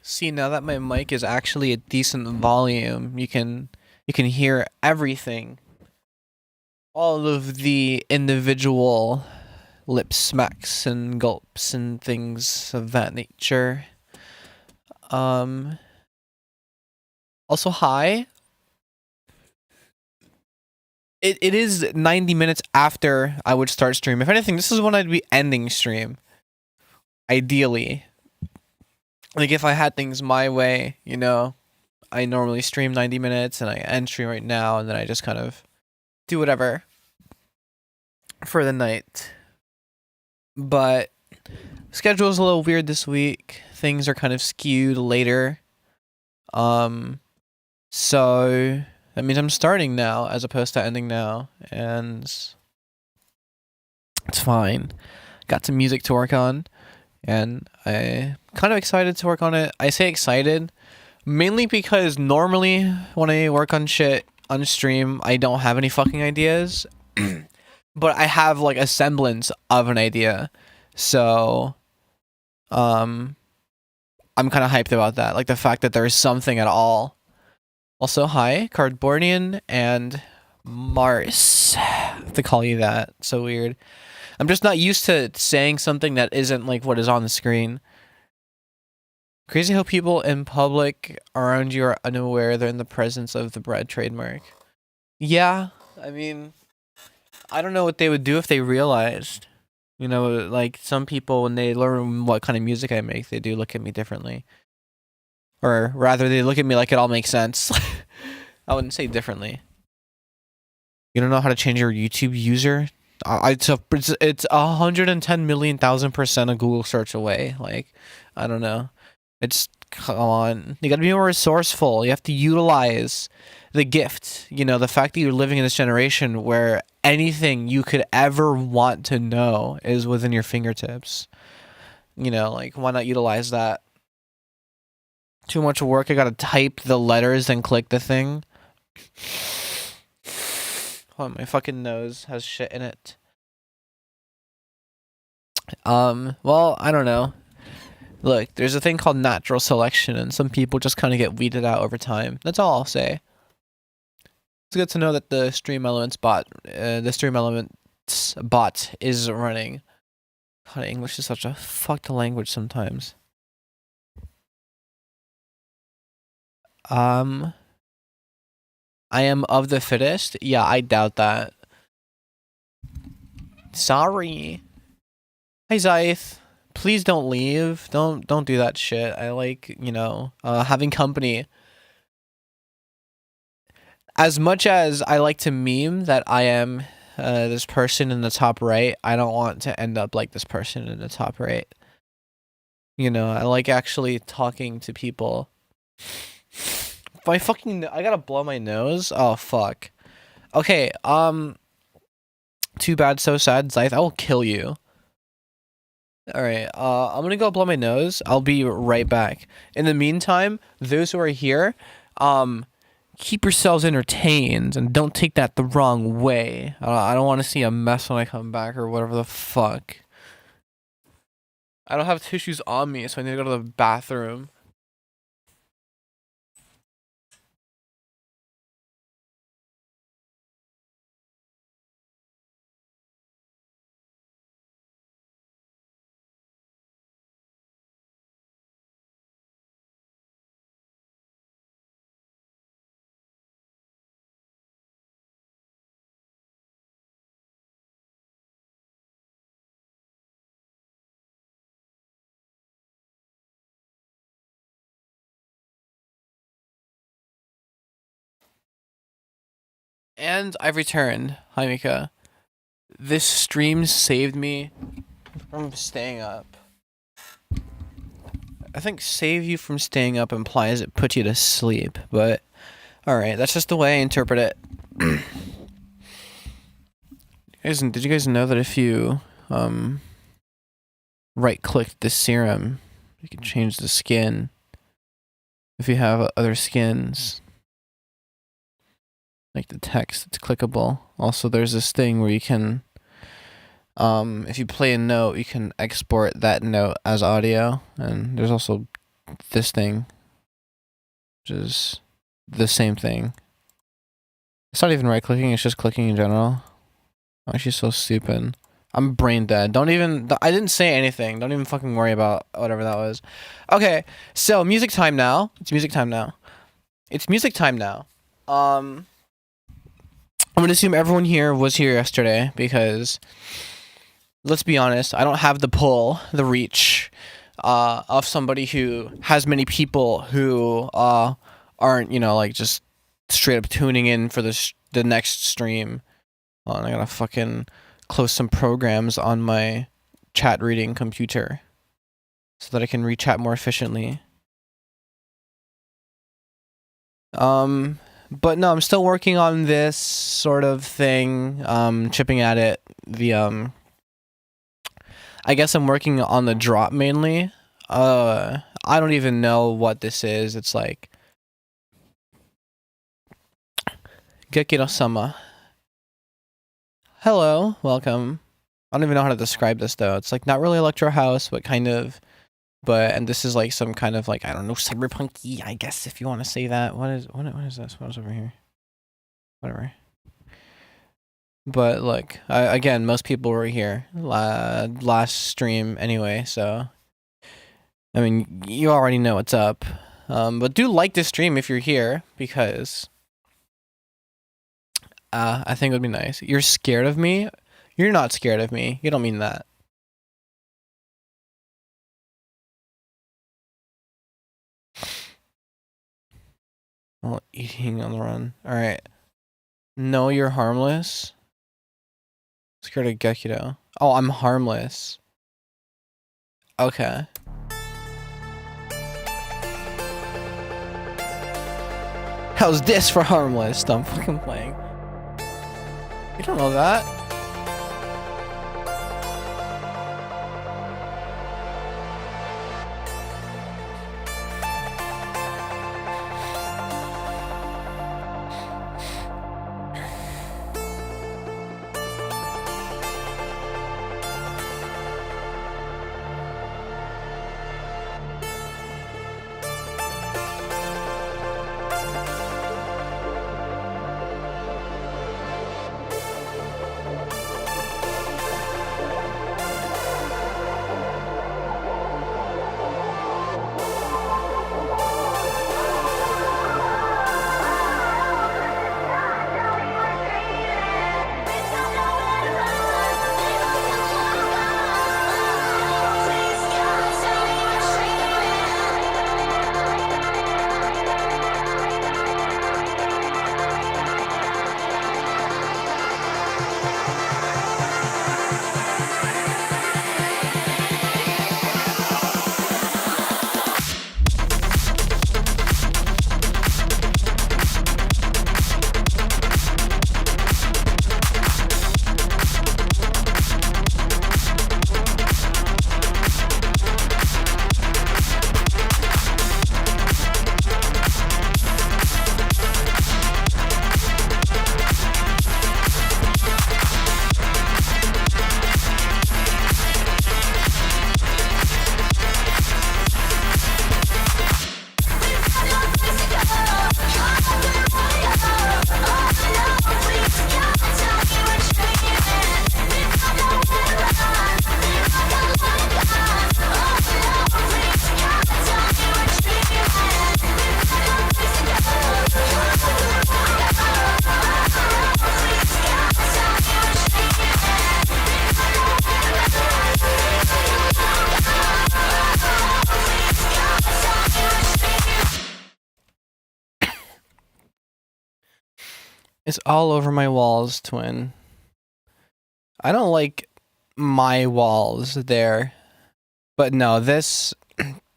See, now that my mic is actually a decent volume, you can hear everything. All of the individual lip smacks and gulps and things of that nature. Um Also, hi. It is 90 minutes after I would start stream. If anything, this is when I'd be ending stream. Ideally. Like, if I had things my way, I normally stream 90 minutes and I end stream right now, and then I just kind of do whatever for the night. But schedule's a little weird this week. Things are kind of skewed later. So that means I'm starting now as opposed to ending now, and it's fine. Got some music to work on, and I'm kind of excited to work on it. I say excited mainly because normally when I work on shit on stream, I don't have any fucking ideas, but I have like a semblance of an idea. So, I'm kind of hyped about that. Like the fact that there's something at all. Also, hi, Cardboardian and Mars. I have to call you that. So weird. I'm just not used to saying something that isn't like what is on the screen. Crazy how people in public around you are unaware they're in the presence of the bread trademark. Yeah, I mean, I don't know what they would do if they realized. Like some people, when they learn what kind of music I make, they do look at me differently. Or rather, they look at me like it all makes sense. I wouldn't say differently. You don't know how to change your YouTube user? It's 110,000,000% a Google search away. Like, I don't know. Come on. You gotta be more resourceful. You have to utilize the gift. The fact that you're living in this generation where anything you could ever want to know is within your fingertips. Like, why not utilize that? Too much work. I gotta type the letters and click the thing. Hold on, my fucking nose has shit in it. Well, I don't know. Look, there's a thing called natural selection, and some people just kind of get weeded out over time. That's all I'll say. It's good to know that the Stream Elements bot is running. God, English is such a fucked language sometimes. I am of the fittest? Yeah, I doubt that. Sorry. Hi, Zyth. Please don't leave. Don't do that shit. I like, having company. As much as I like to meme that I am this person in the top right, I don't want to end up like this person in the top right. I like actually talking to people. I gotta blow my nose? Oh, fuck. Okay, too bad, so sad, Zyth. I will kill you. Alright, I'm gonna go blow my nose. I'll be right back. In the meantime, those who are here, keep yourselves entertained and don't take that the wrong way. I don't want to see a mess when I come back or whatever the fuck. I don't have tissues on me, so I need to go to the bathroom. And I've returned. Hi, Mika. This stream saved me from staying up. I think save you from staying up implies it put you to sleep, but alright, that's just the way I interpret it. Did you guys know that if you right click the serum, you can change the skin if you have other skins? Like the text, it's clickable. Also, there's this thing where you can, if you play a note, you can export that note as audio. And there's also this thing, which is the same thing. It's not even right clicking, it's just clicking in general. Why is she so stupid? I'm brain dead. Don't even, I didn't say anything. Don't even fucking worry about whatever that was. Okay, so music time now. It's music time now. It's music time now. I'm gonna assume everyone here was here yesterday because, let's be honest, I don't have the pull, the reach, of somebody who has many people who, aren't, you know, like just straight up tuning in for the next stream. Hold on, I gotta fucking close some programs on my chat reading computer so that I can rechat more efficiently. But no, I'm still working on this sort of thing, chipping at it. I guess I'm working on the drop mainly. I don't even know what this is. It's like Gekiro-sama. Hello, welcome. I don't even know how to describe this though. It's like not really Electro House, but kind of. And this is like some kind of like, I don't know, cyberpunky, I guess, if you want to say that. What is this? What is over here? Whatever. But look, again, most people were here last stream anyway, so I mean, you already know what's up. But do like this stream if you're here, because I think it would be nice. You're scared of me? You're not scared of me. You don't mean that. Oh, eating on the run. Alright. No, you're harmless. Scared of Gekiro. Oh, I'm harmless. Okay. How's this for harmless? I'm fucking playing. You don't know that. It's all over my walls, twin. I don't like my walls there. But no, this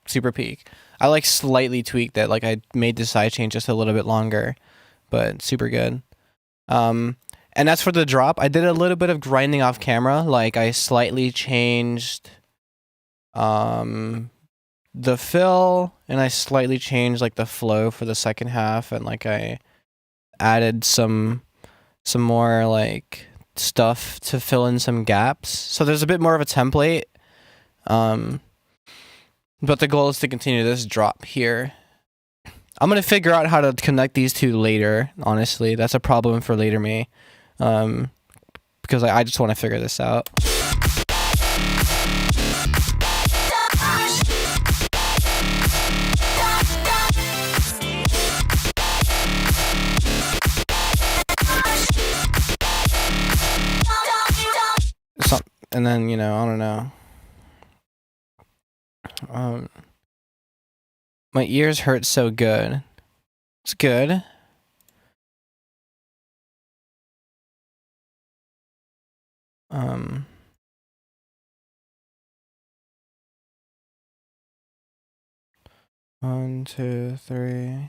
super peak. I like slightly tweaked it. Like I made the sidechain just a little bit longer, but super good. And as for the drop, I did a little bit of grinding off camera. Like I slightly changed the fill, and I slightly changed like the flow for the second half, and like I added some more like stuff to fill in some gaps. So there's a bit more of a template. But the goal is to continue this drop here. I'm gonna figure out how to connect these two later. Honestly, that's a problem for later me, because I just want to figure this out. And then, you know, I don't know. My ears hurt so good. It's good. One, two, three.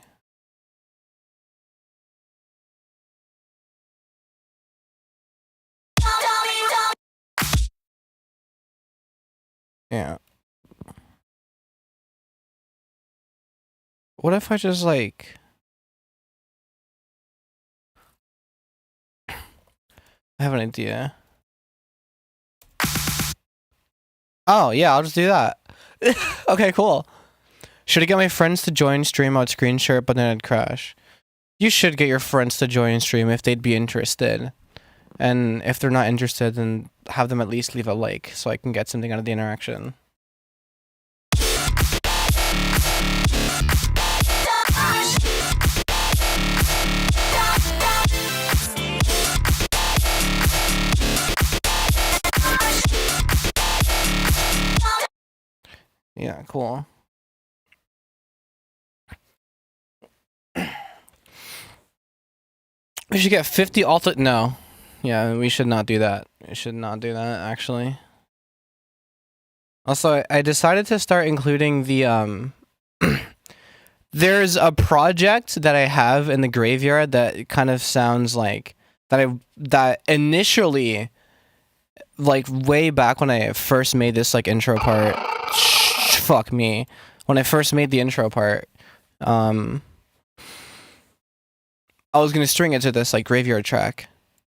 Yeah. What if I just like... I have an idea. Oh, yeah, I'll just do that. Okay, cool. Should I get my friends to join stream? I'd screen share it, but then it'd crash. You should get your friends to join stream if they'd be interested. And if they're not interested, then have them at least leave a like so I can get something out of the interaction. Yeah, cool. We should get 50 alt. No. Yeah, we should not do that. We should not do that, actually. Also, I decided to start including the, there's a project that I have in the graveyard that kind of sounds like, that initially, like, way back when I first made this, like, intro part, fuck me. When I first made the intro part, I was gonna string it to this, like, graveyard track.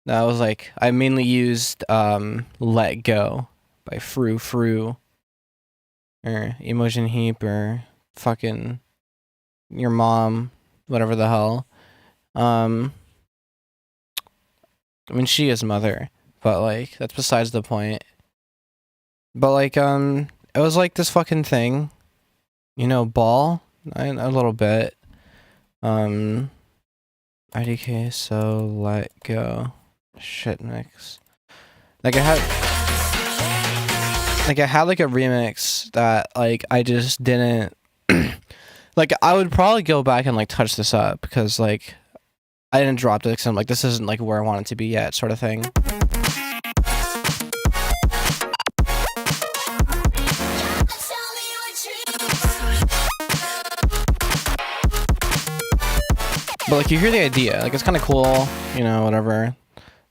That was like, I mainly used Let Go by Frou Frou or Emotion Heap or fucking Your Mom, whatever the hell. I mean, she is Mother, but like, that's besides the point. But like, it was like this fucking thing, you know, Ball, a little bit. IDK, so Let Go. Shit mix. Like I had like a remix that like I just didn't like. I would probably go back and like touch this up because like I didn't drop it because I'm like, this isn't like where I want it to be yet, sort of thing. But like you hear the idea, like it's kind of cool, you know, whatever.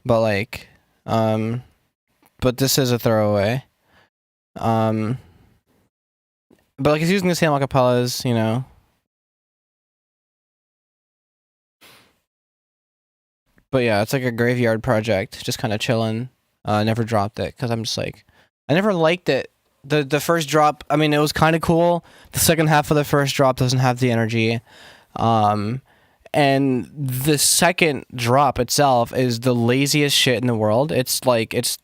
But like, but this is a throwaway. But like it's using the same acapellas, you know. But yeah, it's like a graveyard project, just kind of chilling. Never dropped it because I'm just like, I never liked it. The first drop, I mean, it was kind of cool. The second half of the first drop doesn't have the energy. And the second drop itself is the laziest shit in the world. It's like it's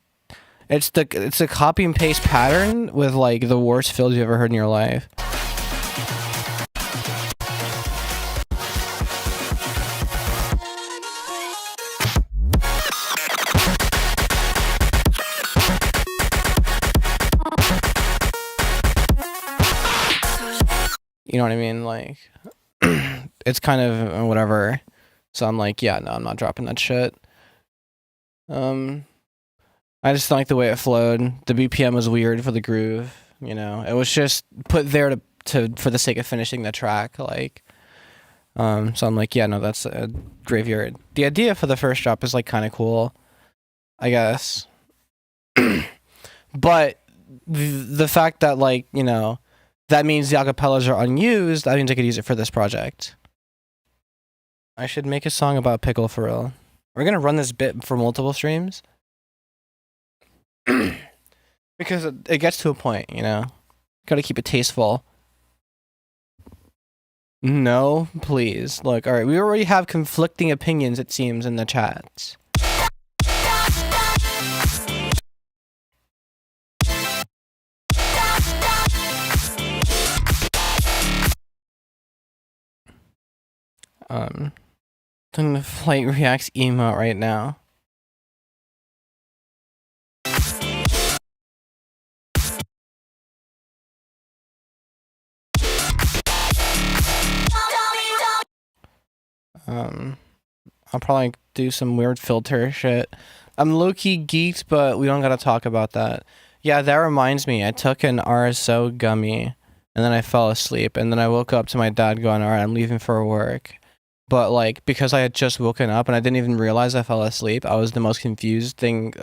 a copy and paste pattern with like the worst fills you've ever heard in your life. You know what I mean? Like it's kind of whatever. So I'm like, yeah, no, I'm not dropping that shit. I just don't like the way it flowed. The BPM was weird for the groove, you know. It was just put there to for the sake of finishing the track, like. So I'm like, yeah, no, that's a graveyard. The idea for the first drop is like kind of cool, I guess. But the fact that like, you know, that means the acapellas are unused, that means I could use it for this project. I should make a song about pickle for real. We're gonna run this bit for multiple streams. Because it gets to a point, you know. Gotta keep it tasteful. No, please. Look, alright, we already have conflicting opinions, it seems, in the chats. Doing the flight reacts emote right now. I'll probably do some weird filter shit. I'm low-key geeked, but we don't gotta talk about that. Yeah, that reminds me, I took an RSO gummy, and then I fell asleep, and then I woke up to my dad going, alright, I'm leaving for work. But, like, because I had just woken up, and I didn't even realize I fell asleep, I was the most confused thing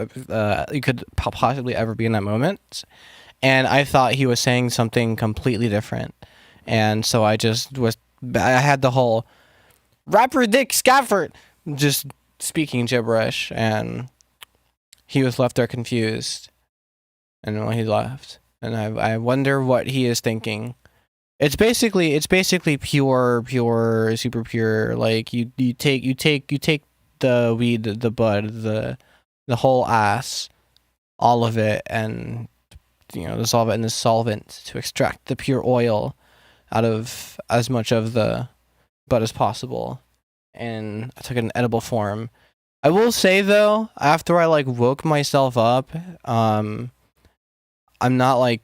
you could possibly ever be in that moment. And I thought he was saying something completely different. And so I had the whole, rapper Dick Scafford, just speaking gibberish, and he was left there confused. And well, he left, and I wonder what he is thinking. It's basically pure, super pure. Like you take the weed, the bud, the whole ass, all of it, and dissolve it in the solvent to extract the pure oil out of as much of the bud as possible. And I took it in edible form. I will say though, after I like woke myself up, I'm not like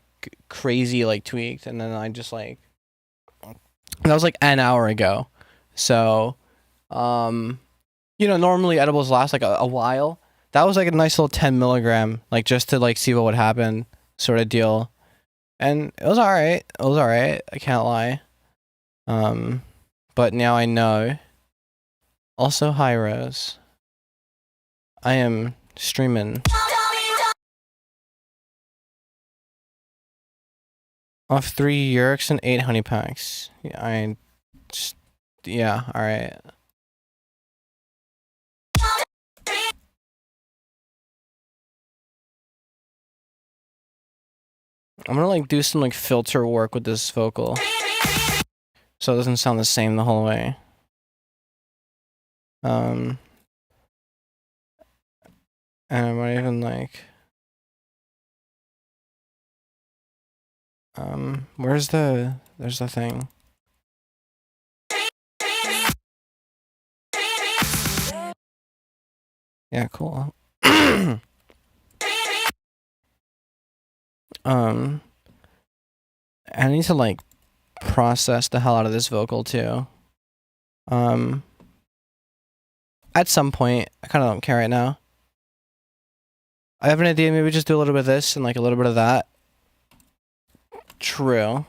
crazy like tweaked, and then I just like that was like an hour ago. So, normally edibles last like a while. That was like a nice little 10 milligram, like just to like see what would happen, sort of deal. And it was alright. It was alright. I can't lie. But now I know. Also, hi Rose. I am streaming off 3 Yerks and 8 honey packs. Yeah, alright. I'm gonna like do some like filter work with this vocal, so it doesn't sound the same the whole way. And I might even like, there's the thing. Yeah, cool. I need to like process the hell out of this vocal too. At some point, I kind of don't care right now. I have an idea, maybe just do a little bit of this and like a little bit of that. True.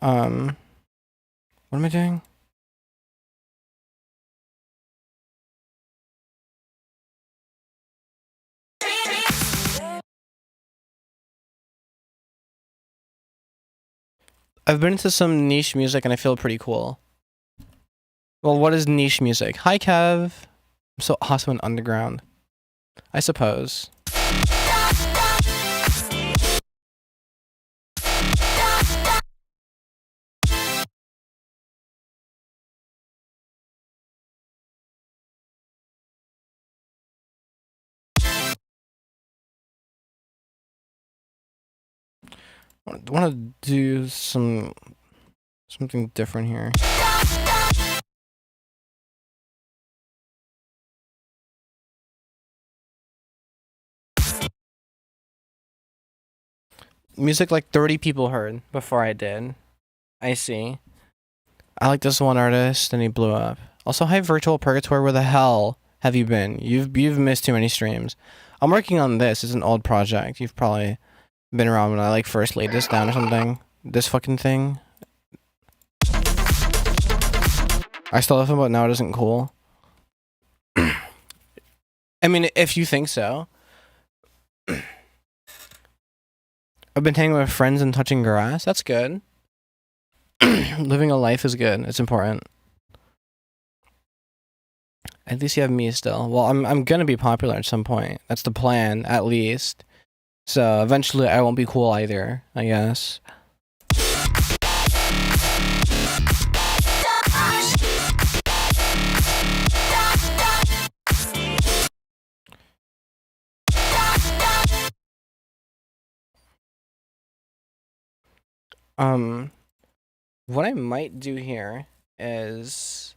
What am I doing? I've been into some niche music and I feel pretty cool. Well, what is niche music? Hi, Kev. I'm so awesome and underground. I suppose. I want to do something different here. Music like 30 people heard before I did. I see. I like this one artist and he blew up. Also, hi Virtual Purgatory, where the hell have you been? You've missed too many streams. I'm working on this. It's an old project. You've probably been around when I like first laid this down or something. This fucking thing. I still love him, but now it isn't cool. I mean, if you think so. I've been hanging with friends and touching grass. That's good. Living a life is good. It's important. At least you have me still. Well, I'm gonna be popular at some point. That's the plan, at least. So eventually I won't be cool either, I guess. What I might do here is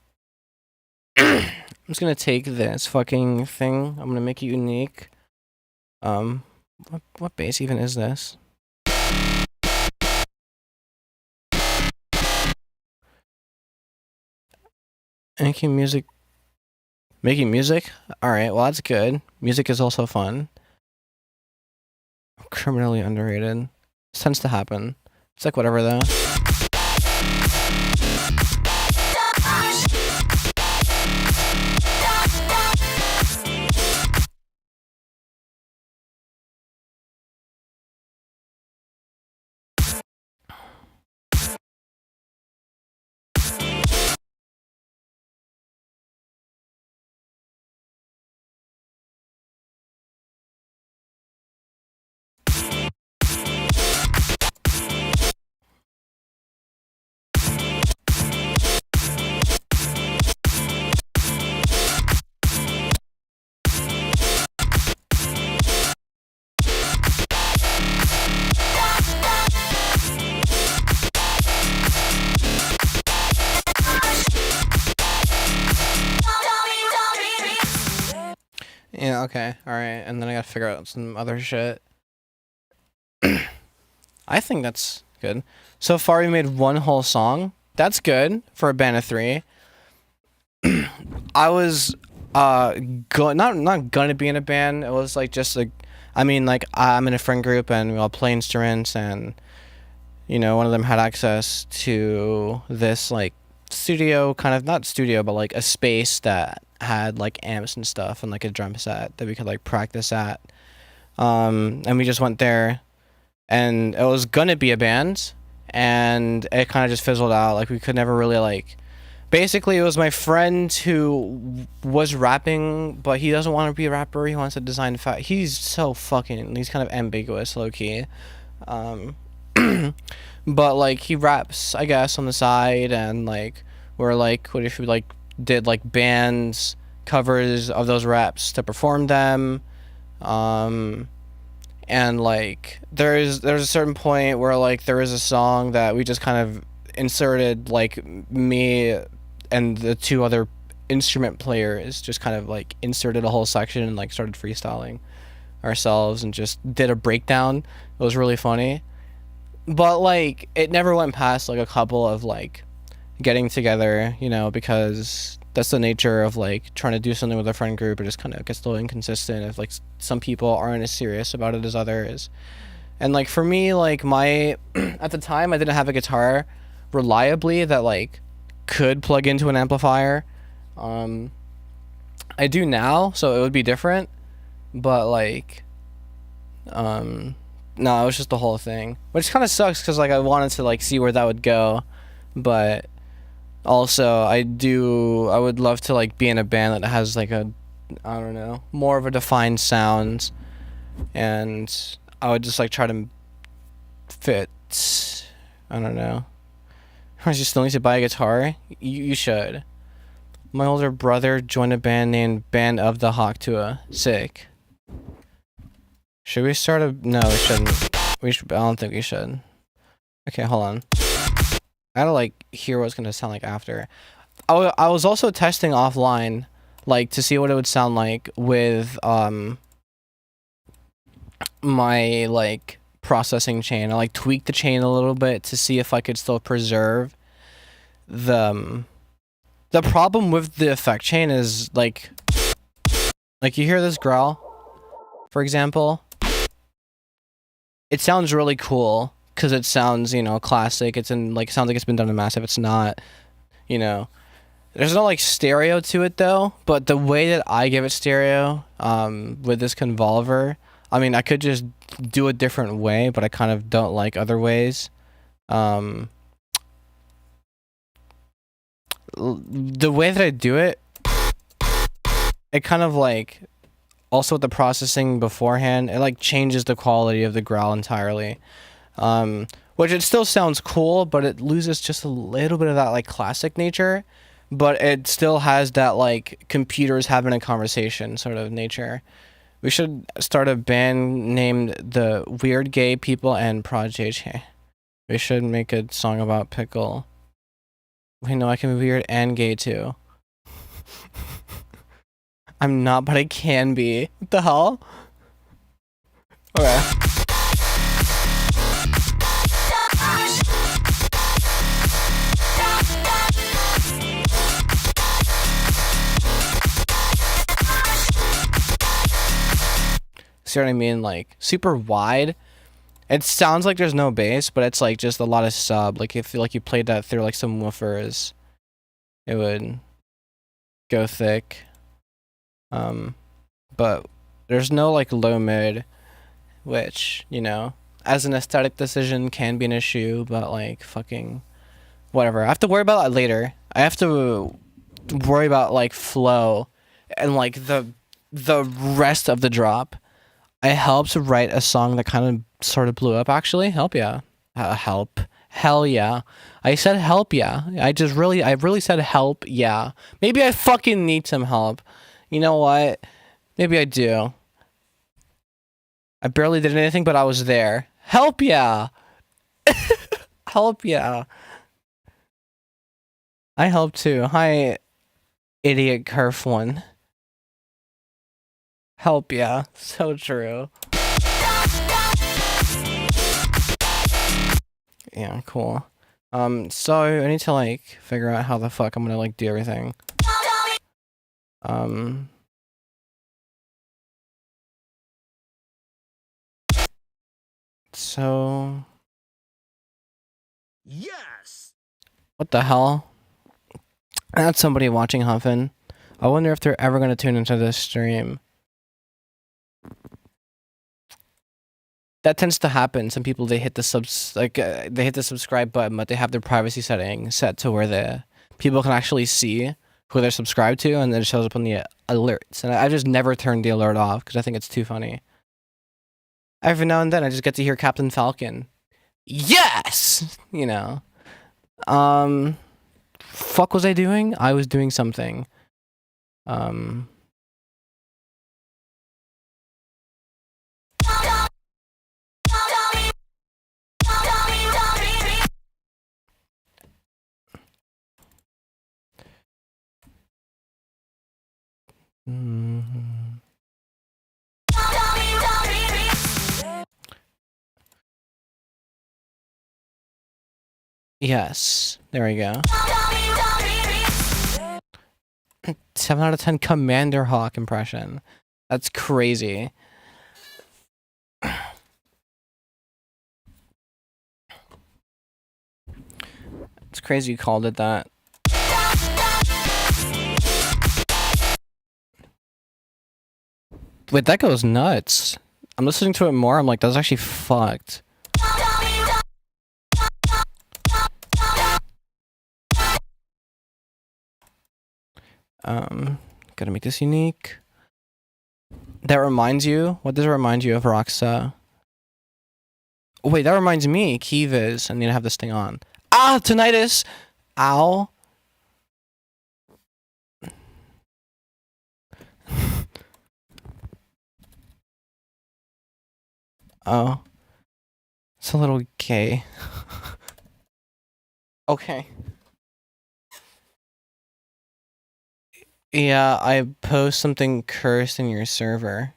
I'm just gonna take this fucking thing. I'm gonna make it unique. What bass even is this? Making music. Making music? Alright, well that's good. Music is also fun. Criminally underrated. This tends to happen. It's like whatever though. Yeah, okay, alright. And then I gotta figure out some other shit. I think that's good. So far we made one whole song. That's good for a band of 3. I was not gonna be in a band. It was like just like I mean like I'm in a friend group and we all play instruments, and you know, one of them had access to this like studio, kind of not studio but like a space that had like amps and stuff and like a drum set that we could like practice at. And we just went there, and it was gonna be a band, and it kind of just fizzled out. Like we could never really like. Basically, it was my friend who was rapping, but he doesn't want to be a rapper. He wants to design. He's so fucking. He's kind of ambiguous, low key. But like he raps, I guess, on the side, and like we're like, what if we like did like bands covers of those raps to perform them, and like there's a certain point where like there is a song that we just kind of inserted, like me and the 2 other instrument players just kind of like inserted a whole section and like started freestyling ourselves and just did a breakdown. It was really funny, but like it never went past like a couple of like getting together, you know, because that's the nature of like trying to do something with a friend group. It just kind of gets a little inconsistent if like some people aren't as serious about it as others. And like for me, like my at the time I didn't have a guitar reliably that like could plug into an amplifier. I do now, so it would be different, but like no, it was just the whole thing, which kind of sucks because like I wanted to like see where that would go, but also I would love to like be in a band that has like a, I don't know, more of a defined sound, and I would just like try to fit, I don't know. You still need to buy a guitar? You should. My older brother joined a band named Band of the Hawktua. Sick. Should we start a... No, we shouldn't. I don't think we should. Okay, hold on. I gotta like hear what it's gonna sound like after. I was also testing offline, like to see what it would sound like with my like processing chain. I like tweaked the chain a little bit to see if I could still preserve the problem with the effect chain is like you hear this growl, for example, it sounds really cool because it sounds, you know, classic. It's in like, sounds like it's been done in Massive. It's not, you know, there's no like stereo to it though, but the way that I give it stereo with this convolver, I mean, I could just do a different way, but I kind of don't like other ways. The way that I do it, it kind of like Also with the processing beforehand, it like changes the quality of the growl entirely. Which it still sounds cool, but it loses just a little bit of that like classic nature, but it still has that like computers having a conversation sort of nature. We should start a band named the Weird Gay People and Project. We should make a song about pickle. Wait, no, I can be weird and gay too. I'm not, but I can be. What the hell? Okay. See what I mean? Like super wide. It sounds like there's no bass, but it's like just a lot of sub. Like if like you played that through like some woofers, it would go thick. But there's no like low mid, which, you know, as an aesthetic decision can be an issue, but like fucking whatever. I have to worry about that later. I have to worry about like flow and like the rest of the drop. I helped write a song that kind of sort of blew up actually. Help yeah. Help. Hell yeah. I said help yeah. I really said help yeah. Maybe I fucking need some help. You know what? Maybe I do. I barely did anything, but I was there. Help yeah. Help yeah. I help too. Hi, idiot curf one. Help yeah. So true. Yeah, cool. So I need to like figure out how the fuck I'm gonna like do everything. So yes. What the hell? That's somebody watching Huffin. I wonder if they're ever gonna tune into this stream. That tends to happen. Some people they hit the they hit the subscribe button, but they have their privacy setting set to where the people can actually see who they're subscribed to, and then it shows up on the alerts. And I just never turned the alert off because I think it's too funny. Every now and then, I just get to hear Captain Falcon. Yes, you know. Fuck was I doing? I was doing something. Yes, there we go. 7 out of 10 Commander Hawk impression. That's crazy. It's crazy you called it that. Wait, that goes nuts. I'm listening to it more, I'm like, that's actually fucked. Gotta make this unique. That reminds you? What does it remind you of, Roxa? Oh, wait, that reminds me. Keyviz. I need to have this thing on. Ah, tinnitus! Ow. Oh. It's a little gay. Okay. Yeah, I post something cursed in your server.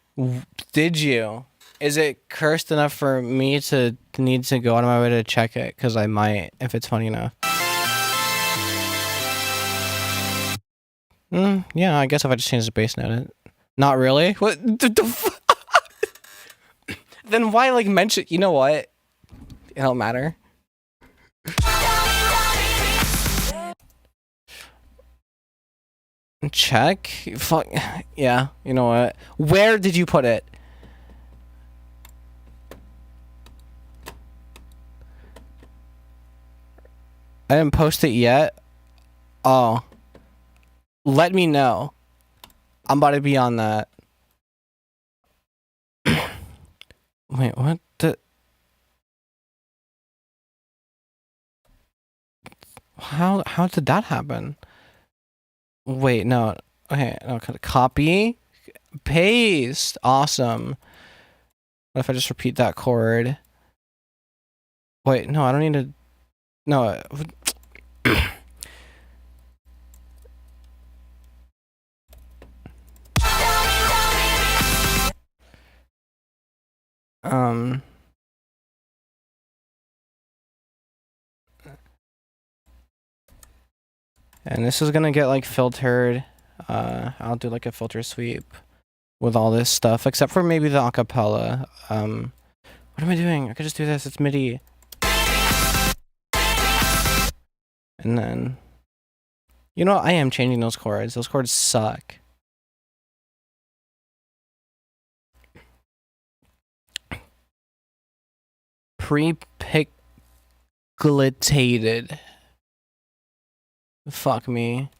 Did you? Is it cursed enough for me to need to go out of my way to check it? Because I might, if it's funny enough. Yeah, I guess if I just change the base note. Not really? What? Then why, like, mention... You know what? It don't matter. Check? Fuck. Yeah, you know what? Where did you put it? I didn't post it yet. Oh. Let me know. I'm about to be on that. Wait, what the? How did that happen? Wait, no. Okay, okay. Copy, paste. Awesome. What if I just repeat that chord? Wait, no, I don't need to. No. And this is gonna get like filtered. I'll do like a filter sweep with all this stuff, except for maybe the acapella. What am I doing? I could just do this. It's MIDI. And then, you know, I am changing those chords. Those chords suck. Pre-pixelated. Fuck me.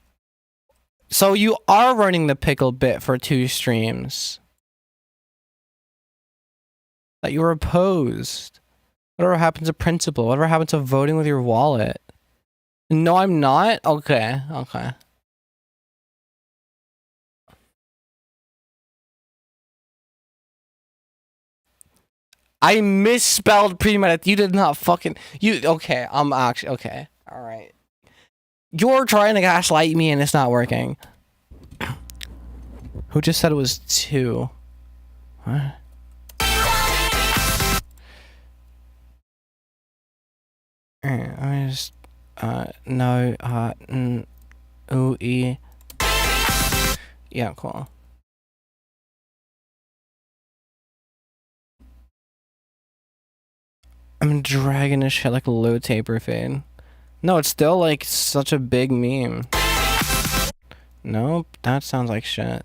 So you are running the pickle bit for 2 streams. That you were opposed. Whatever happened to principle? Whatever happened to voting with your wallet? No, I'm not? Okay, okay. I misspelled premeditated. You did not fucking... You... Okay, I'm actually... Okay. Alright. You're trying to gaslight me and it's not working. Who just said it was 2? What? Alright, let me just... no, ooh, e. Yeah, cool. I'm dragging this shit like a low taper fade. No, it's still like such a big meme. Nope, that sounds like shit.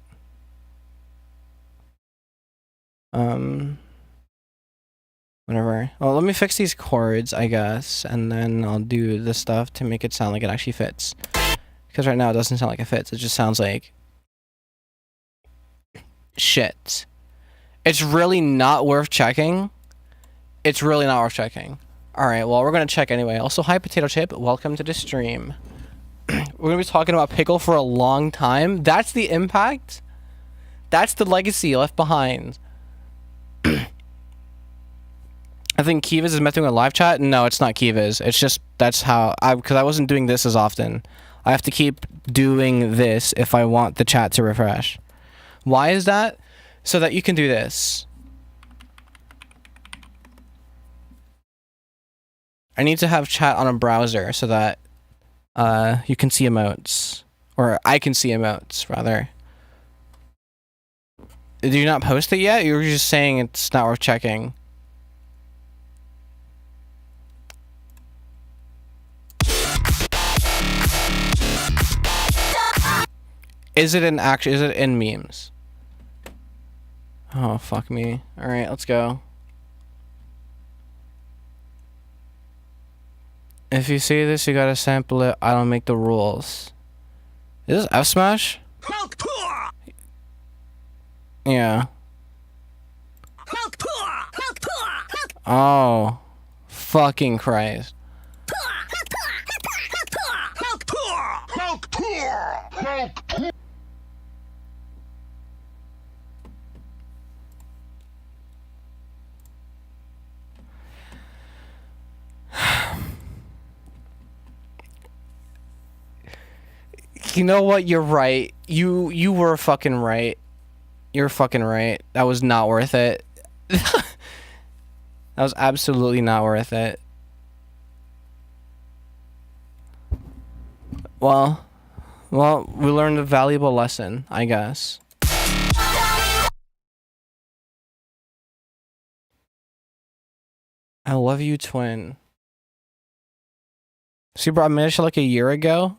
Whatever. Well, let me fix these chords, I guess, and then I'll do the stuff to make it sound like it actually fits. Because right now it doesn't sound like it fits. It just sounds like shit. It's really not worth checking. It's really not worth checking. Alright, well, we're gonna check anyway. Also, hi, Potato Chip. Welcome to the stream. We're gonna be talking about Pickle for a long time. That's the impact. That's the legacy left behind. I think Kiva's is messing with live chat. No, it's not Kiva's. It's just, that's how because I wasn't doing this as often. I have to keep doing this if I want the chat to refresh. Why is that? So that you can do this. I need to have chat on a browser so that you can see emotes. Or I can see emotes, rather. Did you not post it yet? You were just saying it's not worth checking. Is it in memes? Oh, fuck me. Alright, let's go. If you see this, you gotta sample it. I don't make the rules. Is this F Smash? Yeah. Oh. Fucking Christ. You know what? You're right. You were fucking right. You're fucking right. That was not worth it. That was absolutely not worth it. Well, we learned a valuable lesson, I guess. I love you, twin. See, bro, I made it like a year ago.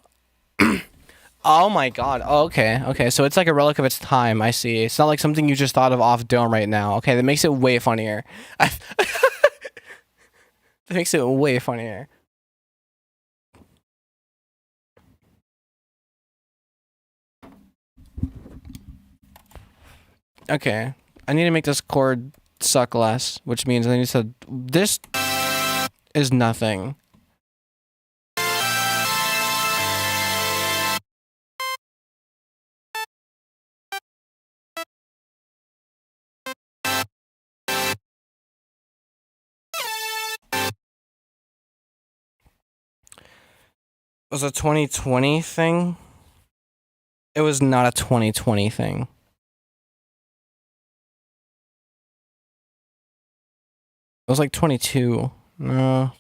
Oh my god. Oh, okay. Okay, so it's like a relic of its time. I see. It's not like something you just thought of off dome right now. Okay, that makes it way funnier. That makes it way funnier. Okay. I need to make this chord suck less, which means I need to. This is nothing. Was a 2020 thing? It was not a 2020 thing. It was like 22. No.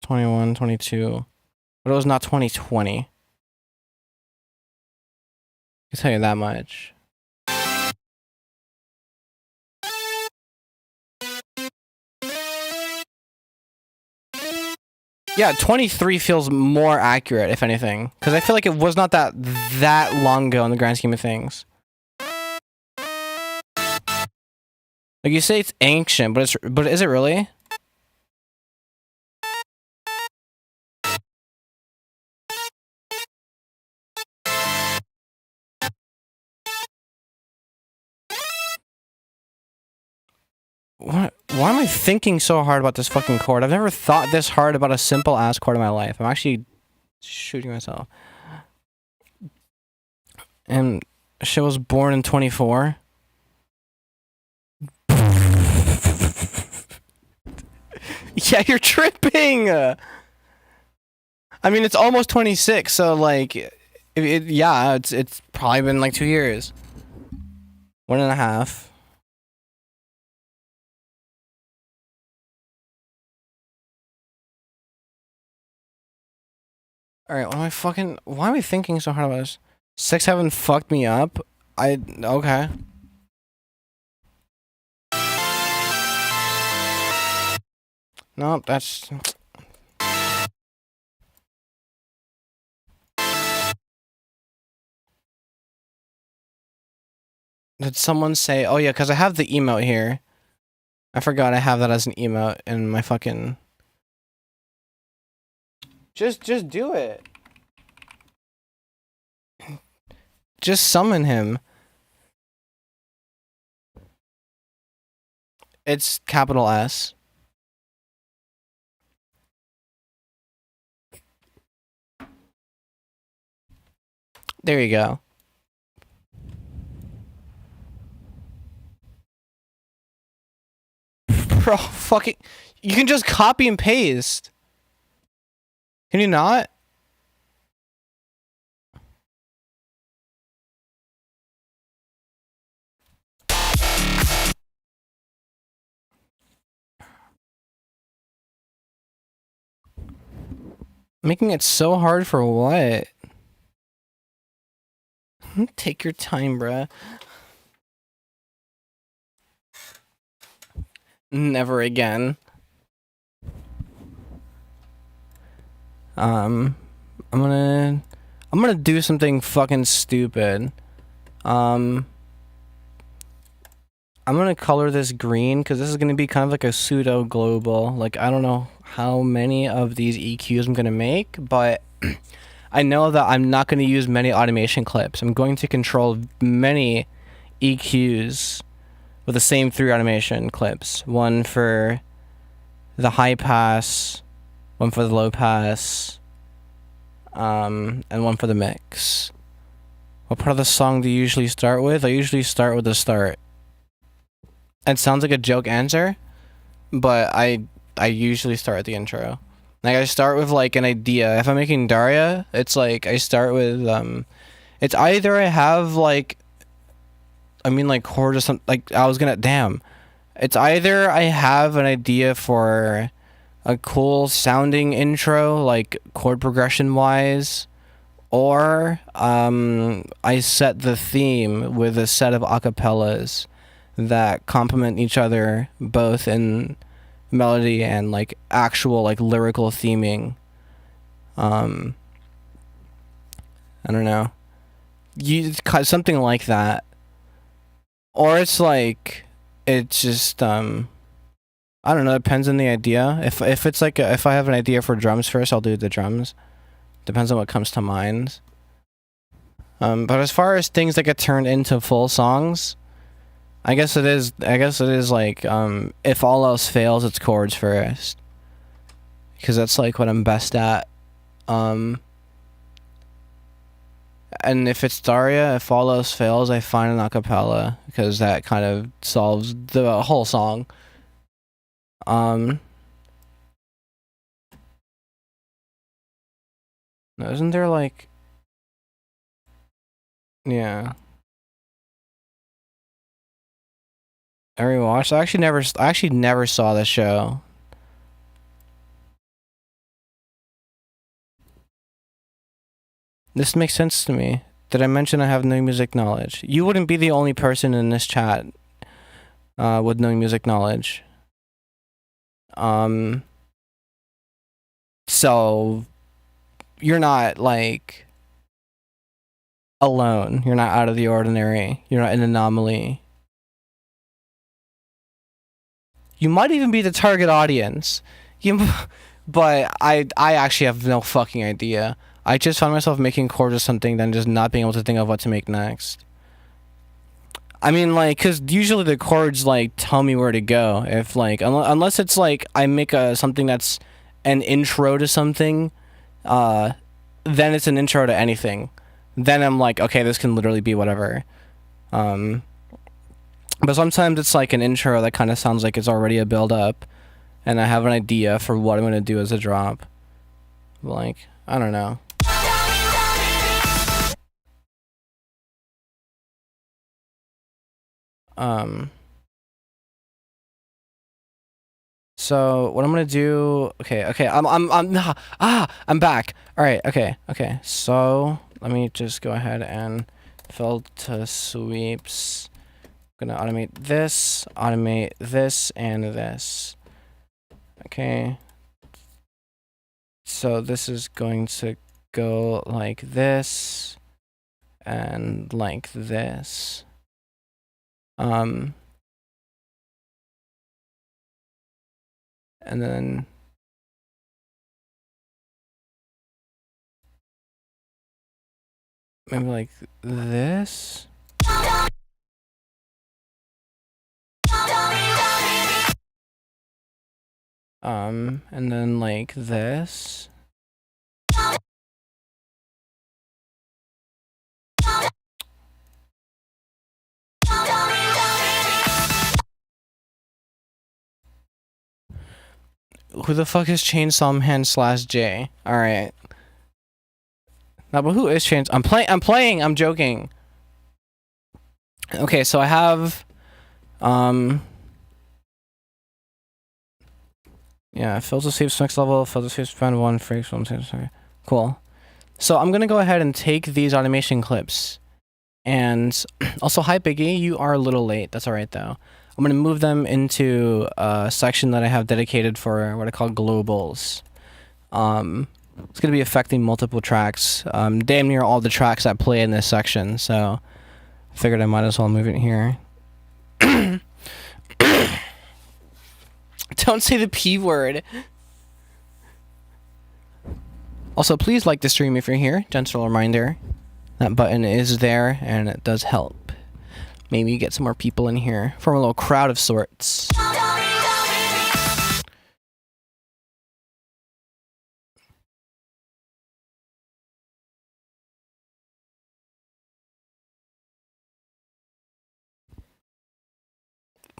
21, 22. But it was not 2020. I can tell you that much. Yeah, 23 feels more accurate, if anything. Because I feel like it was not that long ago in the grand scheme of things. Like, you say it's ancient, but is it really? What? Why am I thinking so hard about this fucking chord? I've never thought this hard about a simple ass chord in my life. I'm actually shooting myself. And shit was born in 24. Yeah, you're tripping. I mean, it's almost 26, so like, yeah, it's probably been like 2 years, 1.5. All right, why am I thinking so hard about this? 6 haven't fucked me up. Okay. Nope, that's. Did someone say, oh yeah, because I have the emote here. I forgot I have that as an emote in my fucking. Just do it. Just summon him. It's capital S. There you go. Bro, fucking. You can just copy and paste. Can you not? Making it so hard for what? Take your time, bruh. Never again. I'm gonna do something fucking stupid. I'm gonna color this green because this is gonna be kind of like a pseudo global. Like, I don't know how many of these EQs I'm gonna make, but I know that I'm not gonna use many automation clips. I'm going to control many EQs with the same 3 automation clips. One for the high pass, one for the low pass, and one for the mix. What part of the song do you usually start with? I usually start with the start. It sounds like a joke answer, but I usually start at the intro. Like, I start with like an idea. If I'm making Daria, it's like I start with it's either I have like, I mean, like chord or something. Like, it's either I have an idea for a cool sounding intro, like chord progression wise, or I set the theme with a set of acapellas that complement each other both in melody and like actual like lyrical theming. I don't know, something like that, or it's like, it's just I don't know, it depends on the idea. If it's like if I have an idea for drums first, I'll do the drums. Depends on what comes to mind. But as far as things that get turned into full songs, I guess it is. I guess it is like if all else fails, it's chords first, because that's like what I'm best at. And if it's Daria, if all else fails, I find an acapella because that kind of solves the whole song. Isn't there like, yeah. I rewatched. I actually never saw the show. This makes sense to me. Did I mention I have no music knowledge? You wouldn't be the only person in this chat with no music knowledge. So you're not like alone. You're not out of the ordinary. You're not an anomaly. You might even be the target audience. But I actually have no fucking idea. I just found myself making chords or something, then just not being able to think of what to make next. I mean, like, because usually the chords, like, tell me where to go. If, like, unless it's, like, I make something that's an intro to something, then it's an intro to anything. Then I'm like, okay, this can literally be whatever. But sometimes it's, like, an intro that kind of sounds like it's already a build-up, and I have an idea for what I'm going to do as a drop. Like, I don't know. So what I'm gonna do? Okay, I'm back. All right, okay. So let me just go ahead and filter sweeps. I'm gonna automate this, and this. Okay. So this is going to go like this, and like this. And then maybe like this. And then like this. Who the fuck is Chainsaw Man /J? Alright. No, but who is Chainsaw? I'm playing, I'm joking. Okay, so I have yeah, filter sweeps next level, filter sweeps band 1, freaks, sorry. Cool. So I'm gonna go ahead and take these automation clips. And also, hi Biggie, you are a little late. That's alright though. I'm gonna move them into a section that I have dedicated for what I call globals. It's gonna be affecting multiple tracks. Damn near all the tracks that play in this section, so I figured I might as well move it here. Don't say the P word. Also, please like the stream if you're here. Gentle reminder. That button is there, and it does help. Maybe get some more people in here. Form a little crowd of sorts.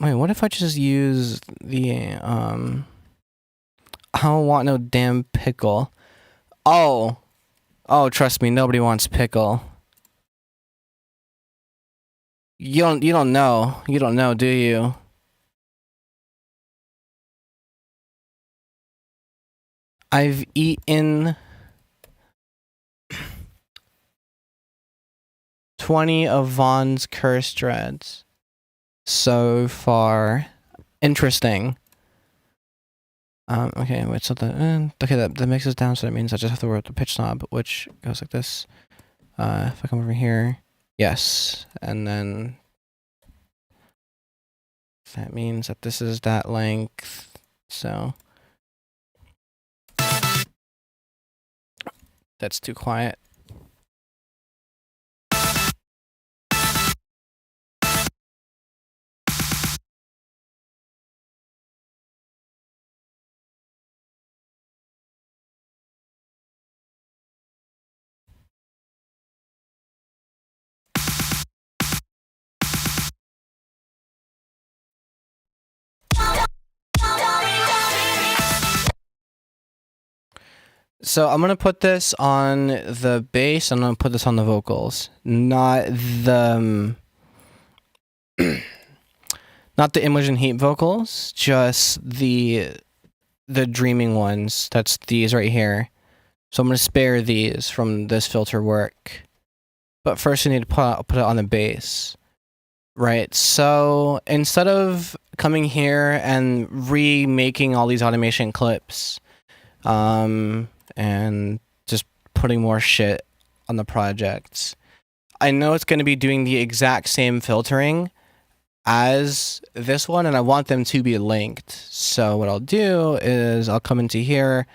Wait, what if I just use the, I don't want no damn pickle. Oh, trust me, nobody wants pickle. You don't know, do you? I've eaten 20 of Vaughn's cursed dreads so far. Interesting. Okay, wait, so okay, that mixes down, so that means I just have to work with the pitch knob, which goes like this. If I come over here, yes, and then that means that this is that length, so that's too quiet. So I'm gonna put this on the bass. I'm gonna put this on the vocals, not the not the Imogen Heap vocals, just the dreaming ones. That's these right here. So I'm gonna spare these from this filter work. But first we need to put it on the bass. Right, so instead of coming here and remaking all these automation clips, and just putting more shit on the project, I know it's going to be doing the exact same filtering as this one, and I want them to be linked. So what I'll do is I'll come into here,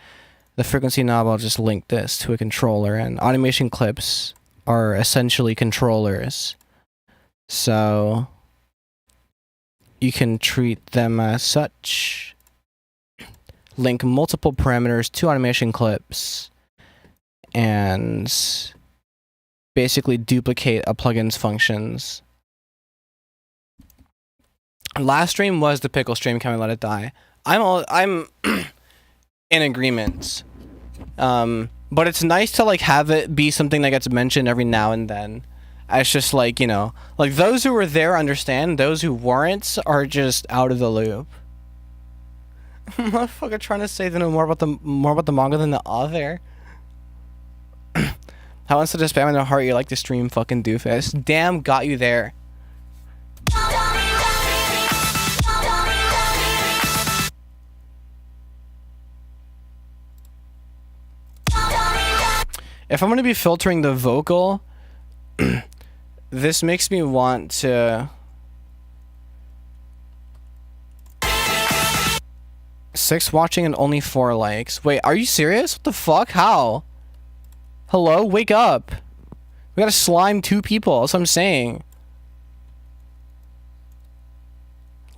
the frequency knob, I'll just link this to a controller, and automation clips are essentially controllers. So you can treat them as such. Link multiple parameters to automation clips and basically duplicate a plugin's functions. Last stream was the pickle stream. Can we let it die? I'm in agreement. But it's nice to like have it be something that gets mentioned every now and then. It's just like, you know, like those who were there understand, those who weren't are just out of the loop. Motherfucker trying to say they know more about the manga than the author. How instead of spamming the heart you like to stream, fucking doofus. Damn, got you there. If I'm gonna be filtering the vocal, this makes me want to 6 watching and only 4 likes. Wait, are you serious? What the fuck? How? Hello? Wake up. We gotta slime 2 people. That's what I'm saying.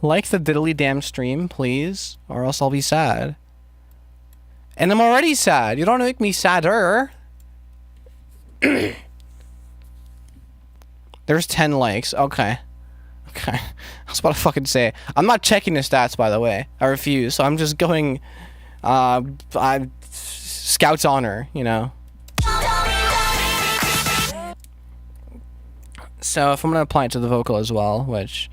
Like the diddly damn stream, please, or else I'll be sad. And I'm already sad. You don't make me sadder. There's 10 likes. Okay. Okay. I was about to fucking say. I'm not checking the stats, by the way. I refuse. So I'm just going, Scout's honor, you know. So if I'm going to apply it to the vocal as well, which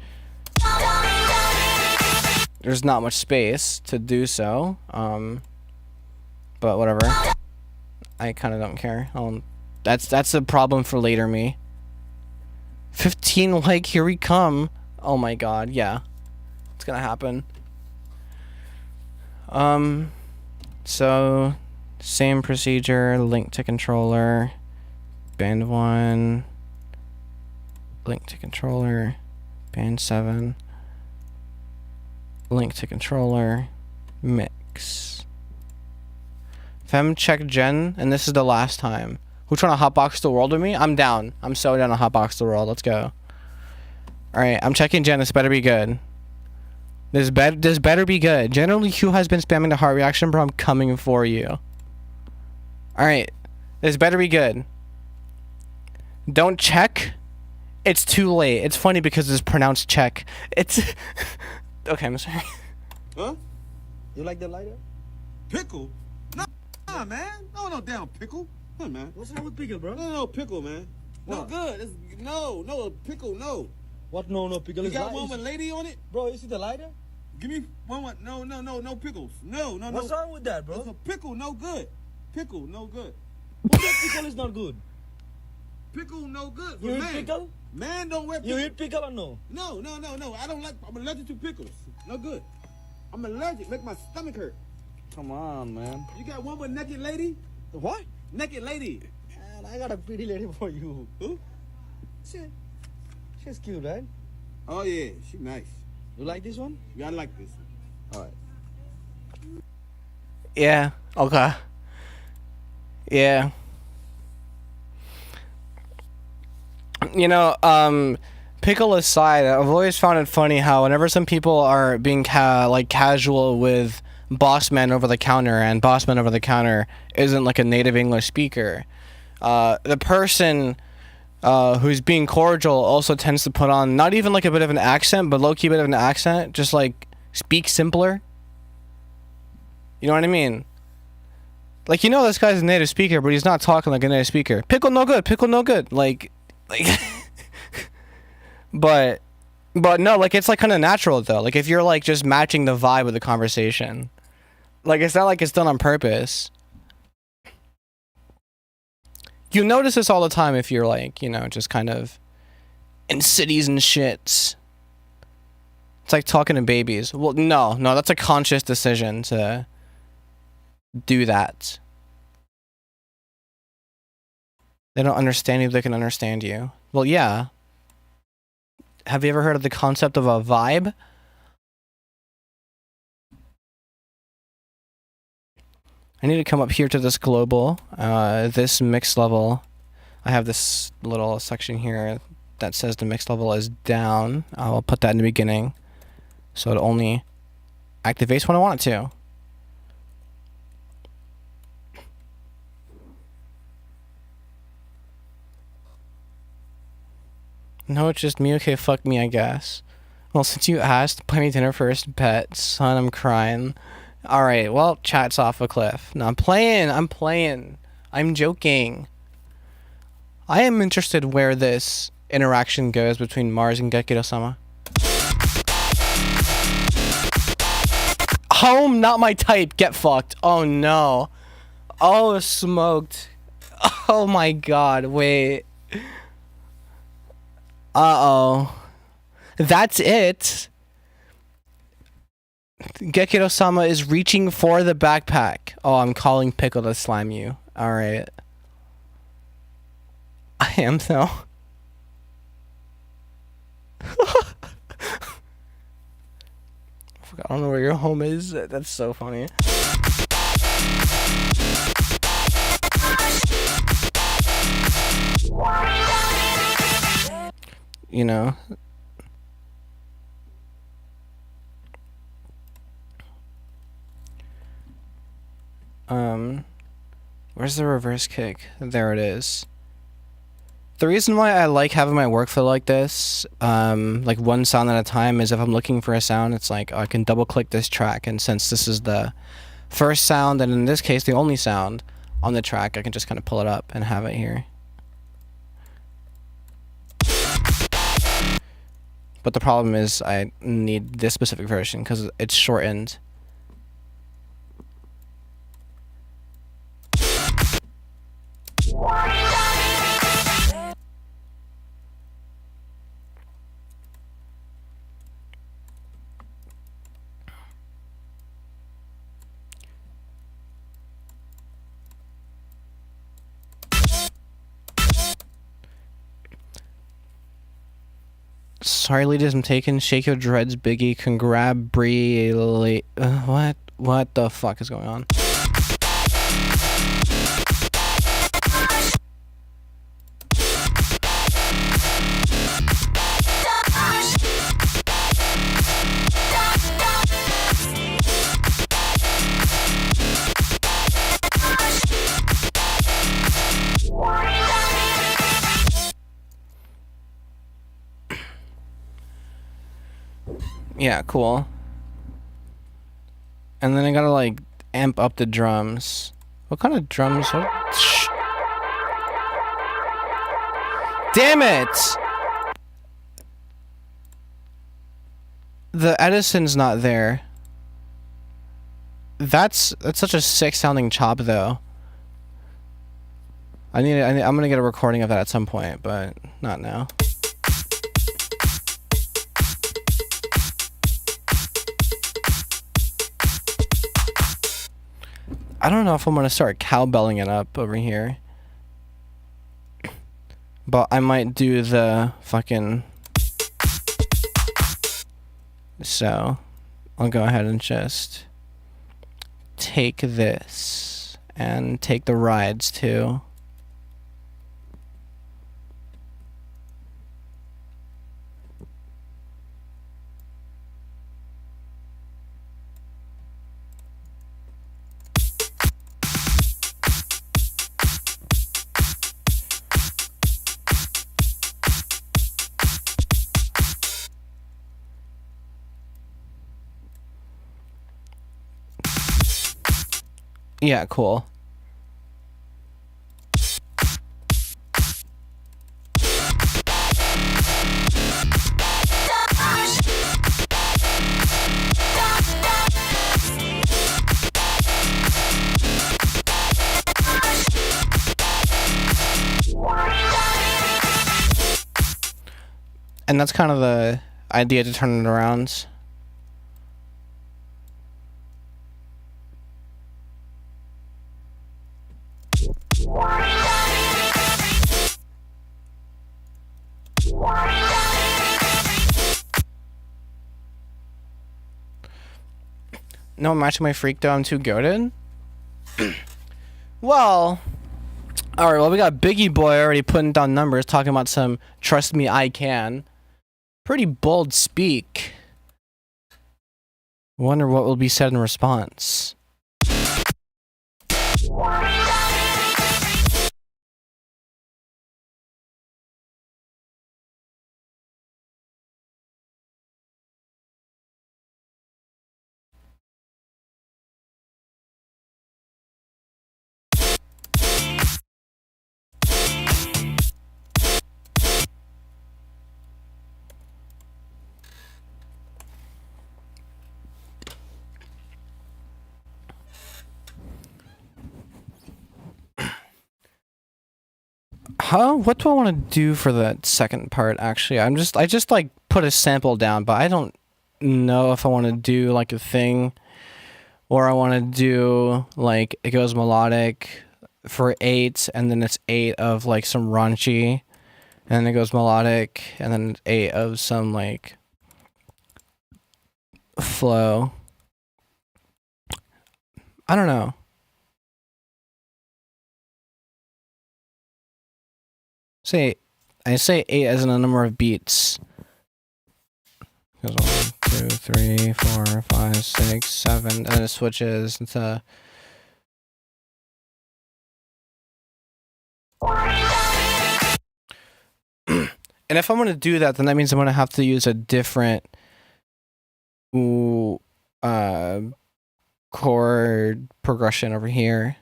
there's not much space to do so. But whatever. I kind of don't care. That's a problem for later me. 15 like, here we come. Oh my god, yeah. It's gonna happen. So same procedure, link to controller, band 1, link to controller, band 7, link to controller, mix. Fem check gen, and this is the last time. Who trying to hotbox the world with me? I'm down. I'm so down to hotbox the world. Let's go. Alright, I'm checking gen. This better be good. This better be good. Generally, Q has been spamming the heart reaction, bro. I'm coming for you. Alright. This better be good. Don't check. It's too late. It's funny because it's pronounced check. It's... Okay, I'm sorry. Huh? You like the lighter? Pickle? Nah, man. No damn pickle. Hey, man. What's wrong with pickle, bro? No pickle, man. No good. It's, no pickle, no. What? No pickle. You got one with lady on it, bro. You see the lighter? Give me one with no pickles. No. What's wrong with that, bro? It's a pickle, no good. Pickle, no good. Who said pickle is not good? Pickle, no good. You eat pickle? Man, don't wear pickle. You eat pickle or no? No. I don't like. I'm allergic to pickles. No good. I'm allergic. Make my stomach hurt. Come on, man. You got one with naked lady? What? Naked lady. Man, I got a pretty lady for you. Who? She's cute, right? Oh, yeah. She's nice. You like this one? Yeah, I like this one. All right. Yeah. Okay. Yeah. You know, pickle aside, I've always found it funny how whenever some people are being casual with Bossman over the counter, and Bossman over the counter isn't like a native English speaker, the person who's being cordial also tends to put on not even like a bit of an accent, but low-key bit of an accent, just like speak simpler. You know what I mean? Like, you know this guy's a native speaker, but he's not talking like a native speaker. Pickle no good, pickle no good. Like but no, like it's like kind of natural though. Like if you're like just matching the vibe of the conversation. Like it's not like it's done on purpose. You notice this all the time if you're like, you know, just kind of in cities and shits. It's like talking to babies. Well, no, that's a conscious decision to do that. They don't understand you, they can understand you. Well, yeah. Have you ever heard of the concept of a vibe? I need to come up here to this global, this mix level. I have this little section here that says the mix level is down. I'll put that in the beginning, so it only activates when I want it to. No, it's just me. Okay, fuck me, I guess. Well, since you asked, buy me dinner first, bet. Son, I'm crying. Alright, well, chat's off a cliff. No, I'm playing. I'm joking. I am interested where this interaction goes between Mars and Gekiro-sama. Home, not my type. Get fucked. Oh, no. Oh, smoked. Oh, my God. Wait. Uh-oh. That's it. Gekiro-sama is reaching for the backpack. Oh, I'm calling Pickle to slime you. Alright. I am, though. I don't know where your home is. That's so funny. You know. Where's the reverse kick? There it is. The reason why I like having my workflow like this, like one sound at a time, is if I'm looking for a sound, it's like, oh, I can double click this track, and since this is the first sound, and in this case the only sound on the track, I can just kind of pull it up and have it here. But the problem is I need this specific version because it's shortened. Sorry, ladies, I'm taken. Shake your dreads, Biggie. Congratulate. What the fuck is going on? Yeah, cool. And then I gotta like amp up the drums. What kind of drums? Shh. Damn it! The Edison's not there. That's such a sick sounding chop though. I'm gonna get a recording of that at some point, but not now. I don't know if I'm gonna start cowbelling it up over here. But I might do the fucking... So, I'll go ahead and just take this and take the rides too. Yeah, cool. And that's kind of the idea to turn it around. No matching my freak though, I'm too goated. Well, alright, well we got Biggie Boy already putting down numbers, talking about some trust me I can. Pretty bold speak. Wonder what will be said in response. Huh? What do I want to do for the second part, actually? I just like put a sample down, but I don't know if I want to do like a thing, or I want to do like it goes melodic for 8, and then it's 8 of like some raunchy, and then it goes melodic, and then 8 of some like flow. I don't know. I say 8 as in a number of beats. Goes 1, 2, 3, 4, 5, 6, 7, and then it switches into. And if I'm gonna do that, then that means I'm gonna have to use a different chord progression over here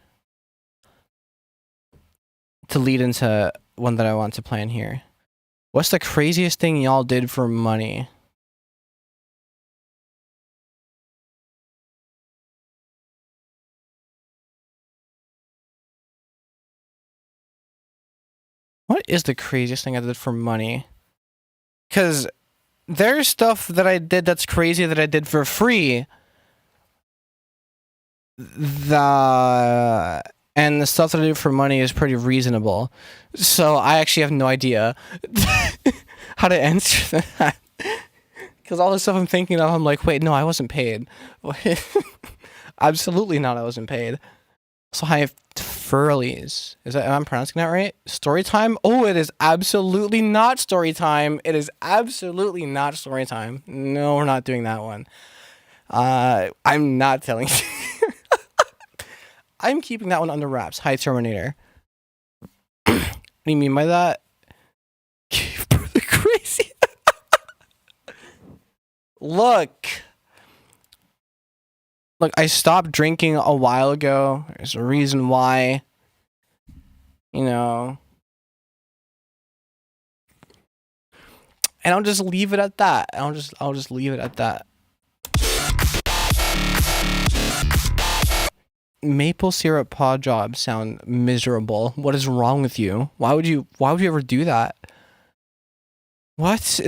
to lead into one that I want to play in here. What's the craziest thing y'all did for money? What is the craziest thing I did for money? Because there's stuff that I did that's crazy that I did for free. And the stuff that I do for money is pretty reasonable. So I actually have no idea how to answer that. Because all the stuff I'm thinking of, I'm like, wait, no, I wasn't paid. Absolutely not, I wasn't paid. So I have Furlies. Am I pronouncing that right? Story time? Oh, it is absolutely not story time. It is absolutely not story time. No, we're not doing that one. I'm not telling you. I'm keeping that one under wraps. Hi, Terminator. What do you mean by that? The crazy. Look, I stopped drinking a while ago. There's a reason why. You know. And I'll just leave it at that. I'll just leave it at that. Maple syrup paw jobs sound miserable. What is wrong with you? Why would you ever do that? What?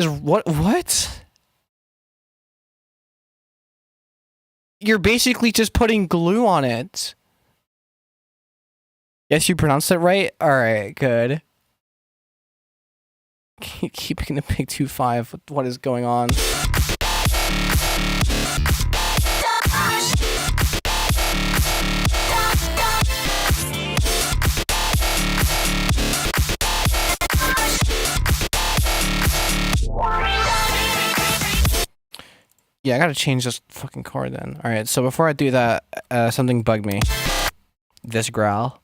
You're basically just putting glue on it. Yes, you pronounced it right? Alright, good. Keeping the big 2-5. What is going on? Yeah, I gotta change this fucking chord then. Alright, so before I do that, something bugged me. This growl.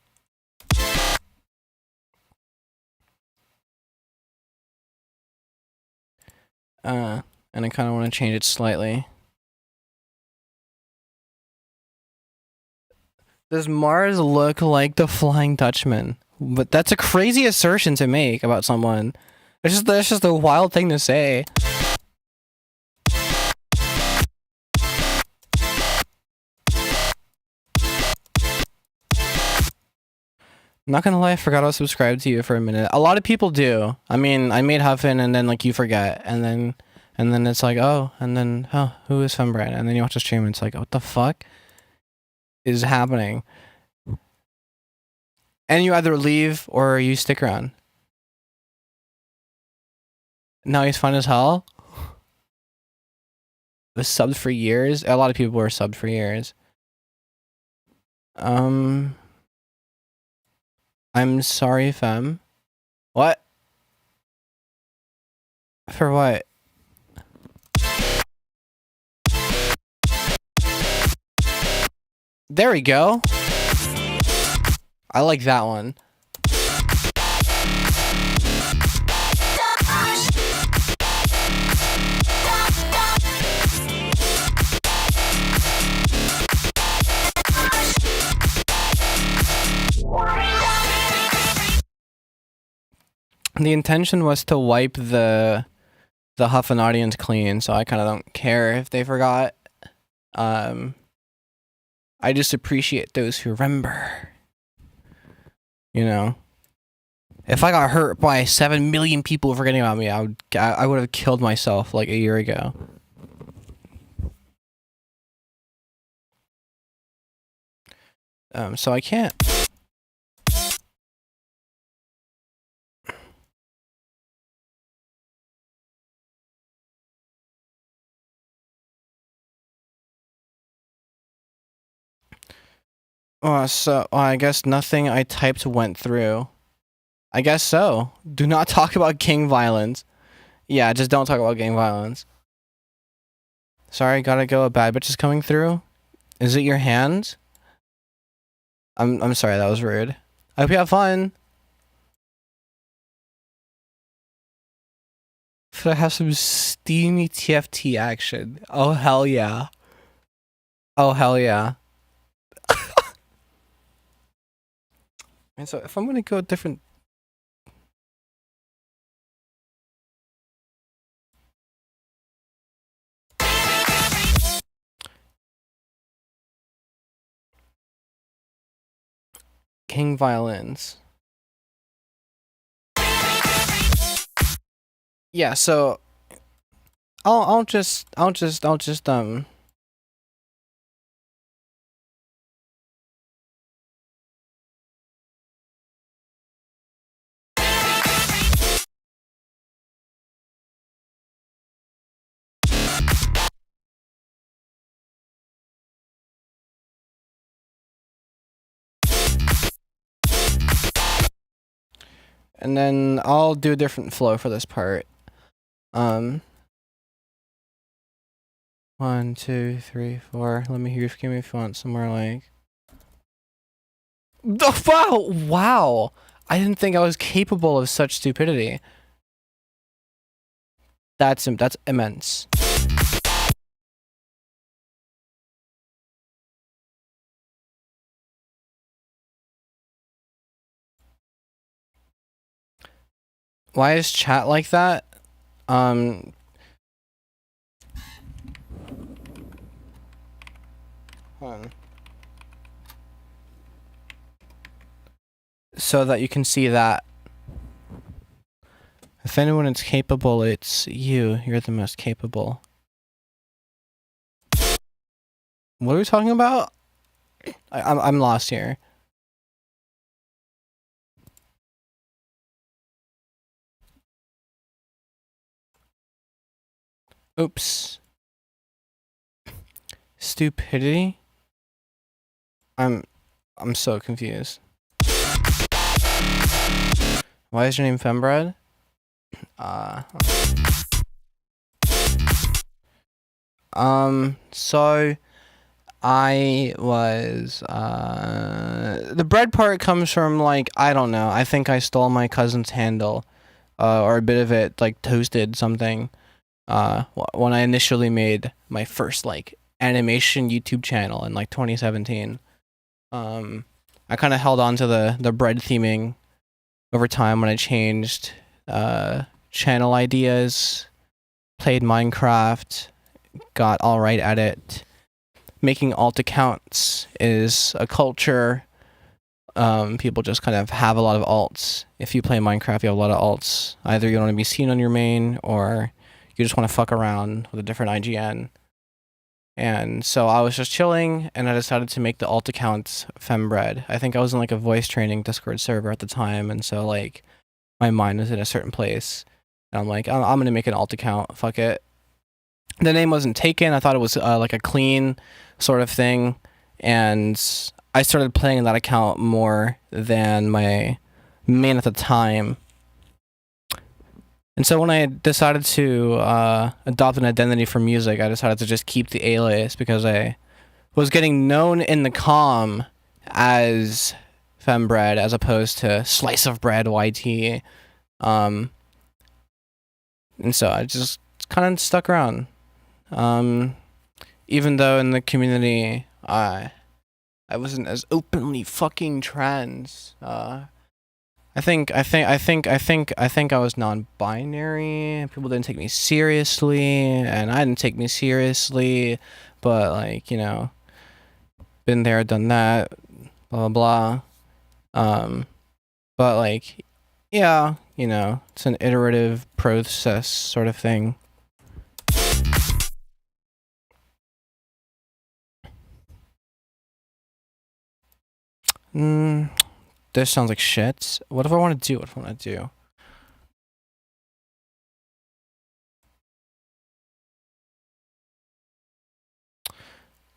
And I kind of want to change it slightly. Does Mars look like the Flying Dutchman? But that's a crazy assertion to make about someone. That's just a wild thing to say. Not gonna lie, I forgot I was subscribed to you for a minute. A lot of people do. I mean, I made Huffin and then like you forget, and then it's like, oh, and then oh, who is fembread? And then you watch the stream and it's like, what the fuck is happening? And you either leave or you stick around. Now he's fun as hell. Was subbed for years. A lot of people were subbed for years. I'm sorry, fem. What? For what? There we go. I like that one. The intention was to wipe the huffin audience clean, so I kind of don't care if they forgot. I just appreciate those who remember. You know, if I got hurt by 7 million people forgetting about me, I would have killed myself like a year ago. So I can't. So I guess nothing I typed went through. I guess so. Do not talk about gang violence. Yeah, just don't talk about gang violence. Sorry, gotta go. A bad bitch is coming through. Is it your hand? I'm sorry, that was rude. I hope you have fun. Should I have some steamy TFT action? Oh hell yeah. Oh hell yeah. And so if I'm gonna go a different king violins. Yeah, so I'll just and then I'll do a different flow for this part. 1, 2, 3, 4. Let me hear if you want somewhere like. Oh, wow! I didn't think I was capable of such stupidity. That's immense. Why is chat like that? So that you can see that if anyone is capable, it's you. You're the most capable. What are we talking about? I'm lost here. Oops. Stupidity? I'm so confused. Why is your name fembread? So I was the bread part comes from like, I don't know, I think I stole my cousin's handle, or a bit of it like toasted something, when I initially made my first like animation YouTube channel in like 2017. I kind of held on to the bread theming over time when I changed channel ideas, played Minecraft, got all right at it. Making alt accounts is a culture people just kind of have a lot of alts. If you play Minecraft, you have a lot of alts. Either you don't want to be seen on your main, or you just want to fuck around with a different IGN. And so I was just chilling, and I decided to make the alt account fembread. I think I was in like a voice training Discord server at the time, and so like my mind was in a certain place. And I'm like, I'm gonna make an alt account. Fuck it. The name wasn't taken. I thought it was like a clean sort of thing, and I started playing that account more than my main at the time. And so when I decided to adopt an identity for music, I decided to just keep the alias because I was getting known in the comm as fembread as opposed to slice of bread YT. And so I just kind of stuck around. Even though in the community I wasn't as openly fucking trans. I think I was non-binary. People didn't take me seriously, and I didn't take me seriously. But like, you know, been there, done that, blah blah blah. But like, yeah, you know, it's an iterative process sort of thing. This sounds like shit. What if I want to do? What if I want to do?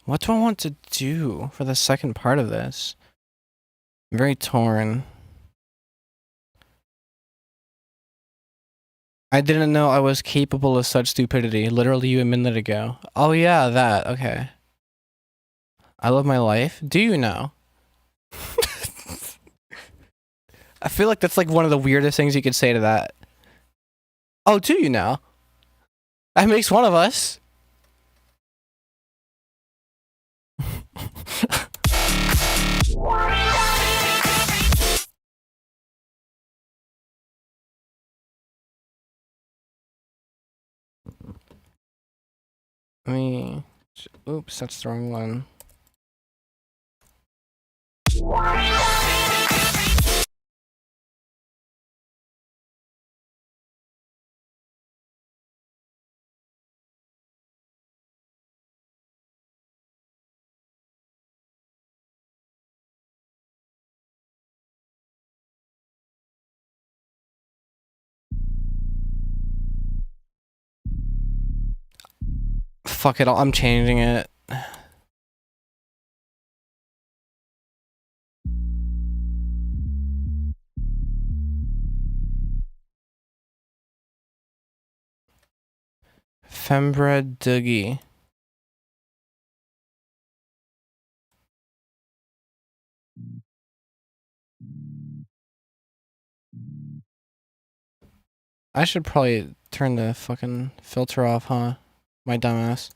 What do I want to do for the second part of this? I'm very torn. I didn't know I was capable of such stupidity. Literally you a minute ago. Oh yeah, that. Okay. I love my life. Do you know? I feel like that's like one of the weirdest things you could say to that. Oh, do you know? That makes one of us. Oops, that's the wrong one. Fuck it, I'm changing it. Fembread Doogie. I should probably turn the fucking filter off, huh? My dumbass.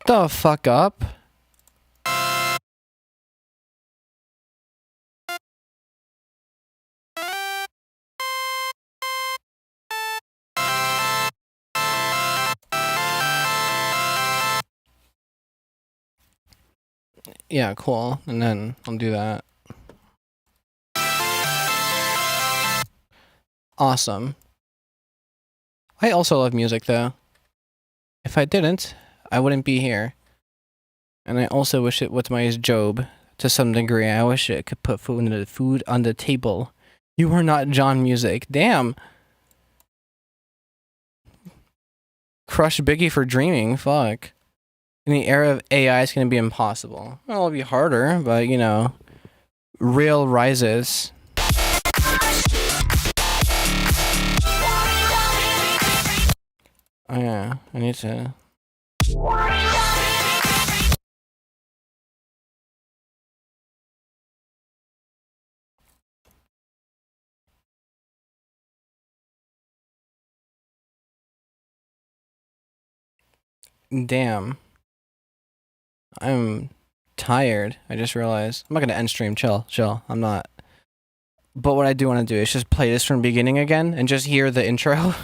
The fuck up? Yeah, cool. And then I'll do that. Awesome. I also love music though. If I didn't, I wouldn't be here. And I also wish it was my job to some degree. I wish it could put food on the table. You are not John Music. Damn. Crush Biggie for dreaming. Fuck. In the era of AI, it's gonna be impossible. Well, it'll be harder, but you know, real rises. Oh yeah, I need to Damn. I'm tired. I just realized. I'm not gonna end stream. Chill. I'm not. But what I do want to do is just play this from the beginning again and just hear the intro.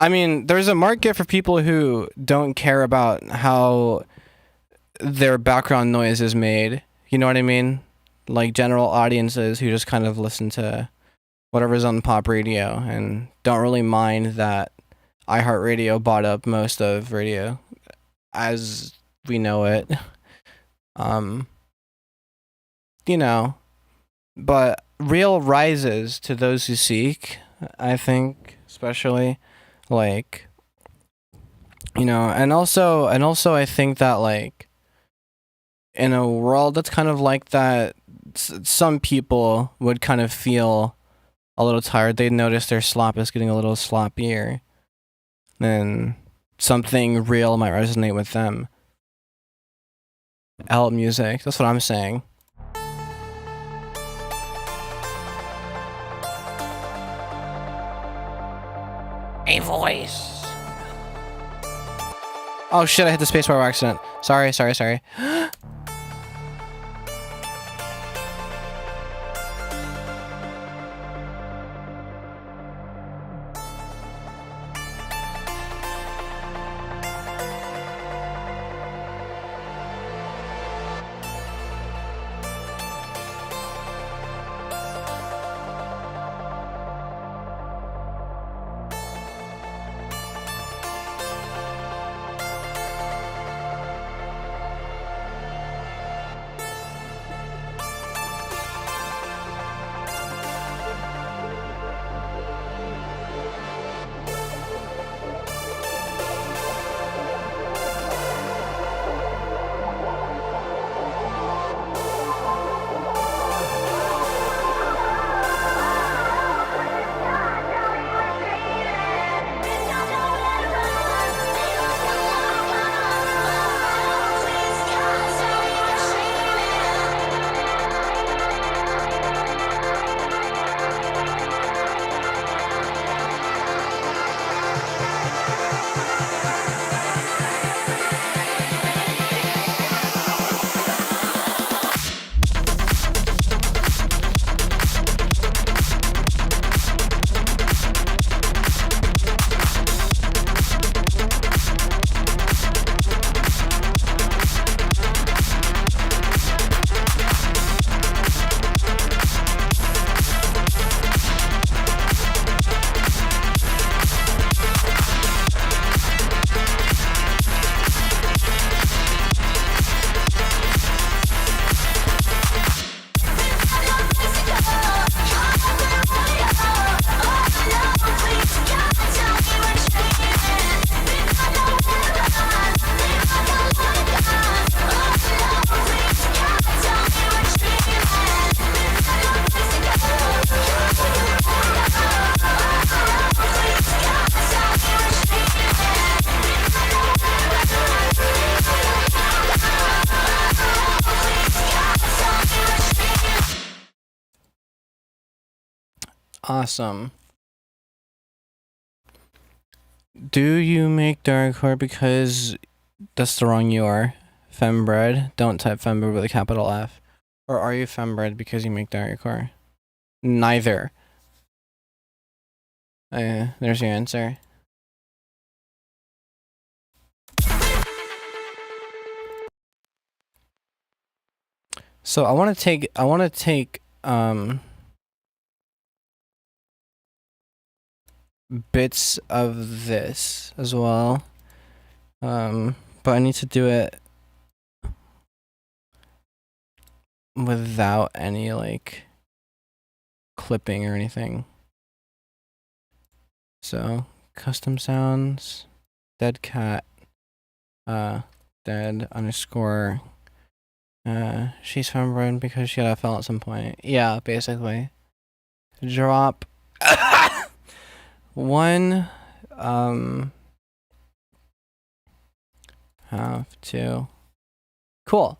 I mean, there's a market for people who don't care about how their background noise is made. You know what I mean? Like general audiences who just kind of listen to whatever's on pop radio and don't really mind that iHeartRadio bought up most of radio as we know it. You know, but real rises to those who seek, I think, especially like, you know, and also I think that like in a world that's kind of like that, some people would kind of feel a little tired. They'd notice their slop is getting a little sloppier. Then something real might resonate with them. Help music. That's what I'm saying. A voice. Oh shit, I hit the spacebar by accident. Sorry. Awesome. Do you make dariacore because that's the wrong you are? Fembread. Don't type fembread with a capital F. Or are you fembread because you make dariacore? Neither. There's your answer. So I want to take bits of this as well. But I need to do it without any like clipping or anything. So custom sounds, dead cat, dead underscore. She's fembread because she got FL at some point. Yeah, basically. Drop one, have to. Cool.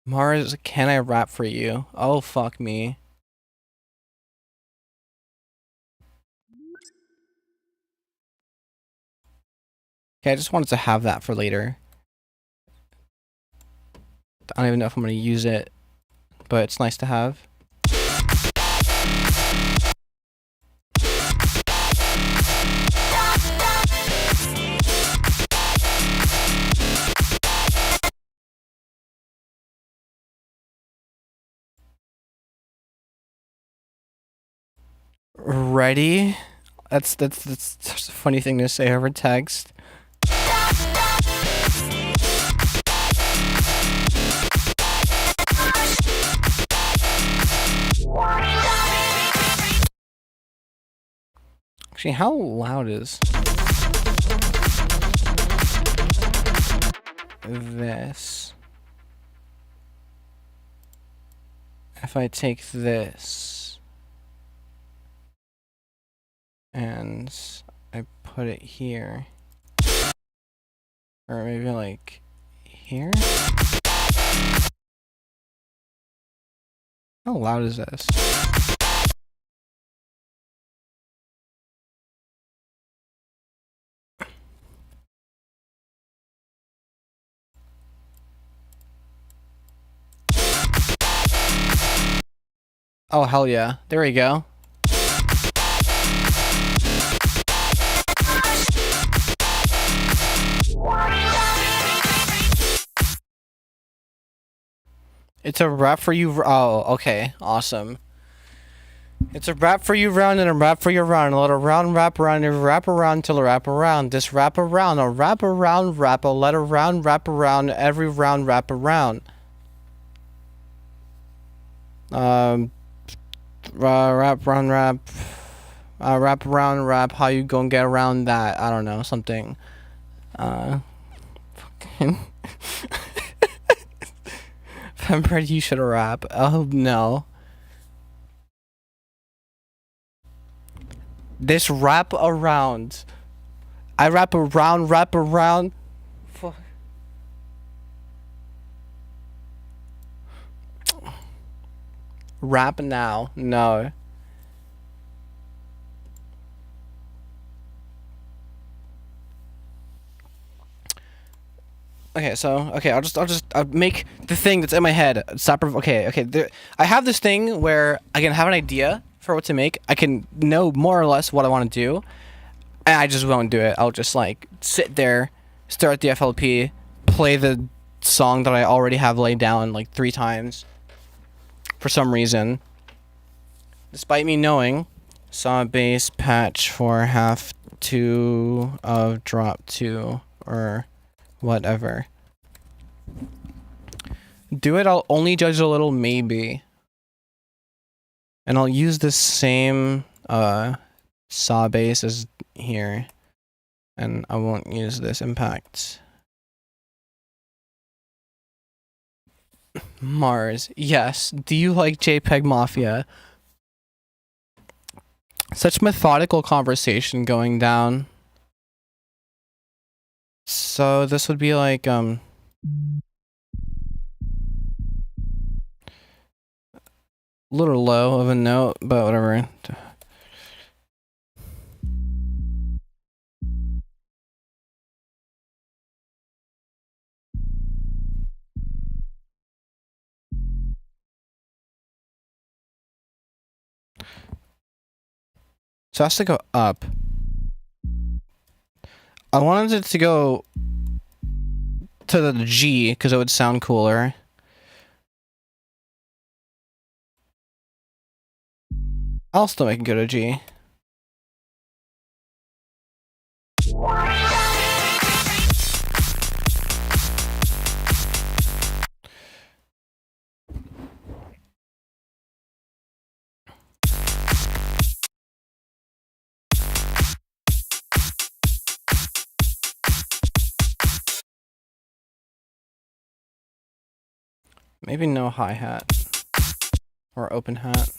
Mars, can I rap for you? Oh, fuck me. Okay, I just wanted to have that for later. I don't even know if I'm going to use it, but it's nice to have. Ready? That's such a funny thing to say over text. Actually, how loud is this? If I take this and I put it here, or maybe like here? How loud is this? Oh, hell yeah. There we go. It's a wrap for you. Oh, okay. Awesome. It's a wrap for you round and a wrap for your round. A little round wrap around and wrap around till a wrap around. This wrap around, a wrap around, wrap a letter round, wrap around, every round wrap around. Wrap around, wrap around, wrap. How you gonna get around that? I don't know, something. Fucking. Fembread, you should rap. Oh no. This wrap around. I wrap around, wrap around. Fuck. Rap now. No. Okay, so I'll make the thing that's in my head. Stop. Okay. I have this thing where I can have an idea for what to make. I can know more or less what I want to do, and I just won't do it. I'll just like sit there, stare at the FLP, play the song that I already have laid down like 3 times. For some reason, despite me knowing, saw bass patch for half 2 of drop 2 or whatever. Do it, I'll only judge a little, maybe. And I'll use the same saw bass as here. And I won't use this impact. Mars, yes. Do you like JPEG Mafia? Such methodical conversation going down. So this would be like a little low of a note, but whatever. So it has to go up. I wanted it to go to the G because it would sound cooler. I'll still make it go to G. Maybe no hi-hat. Or open hat.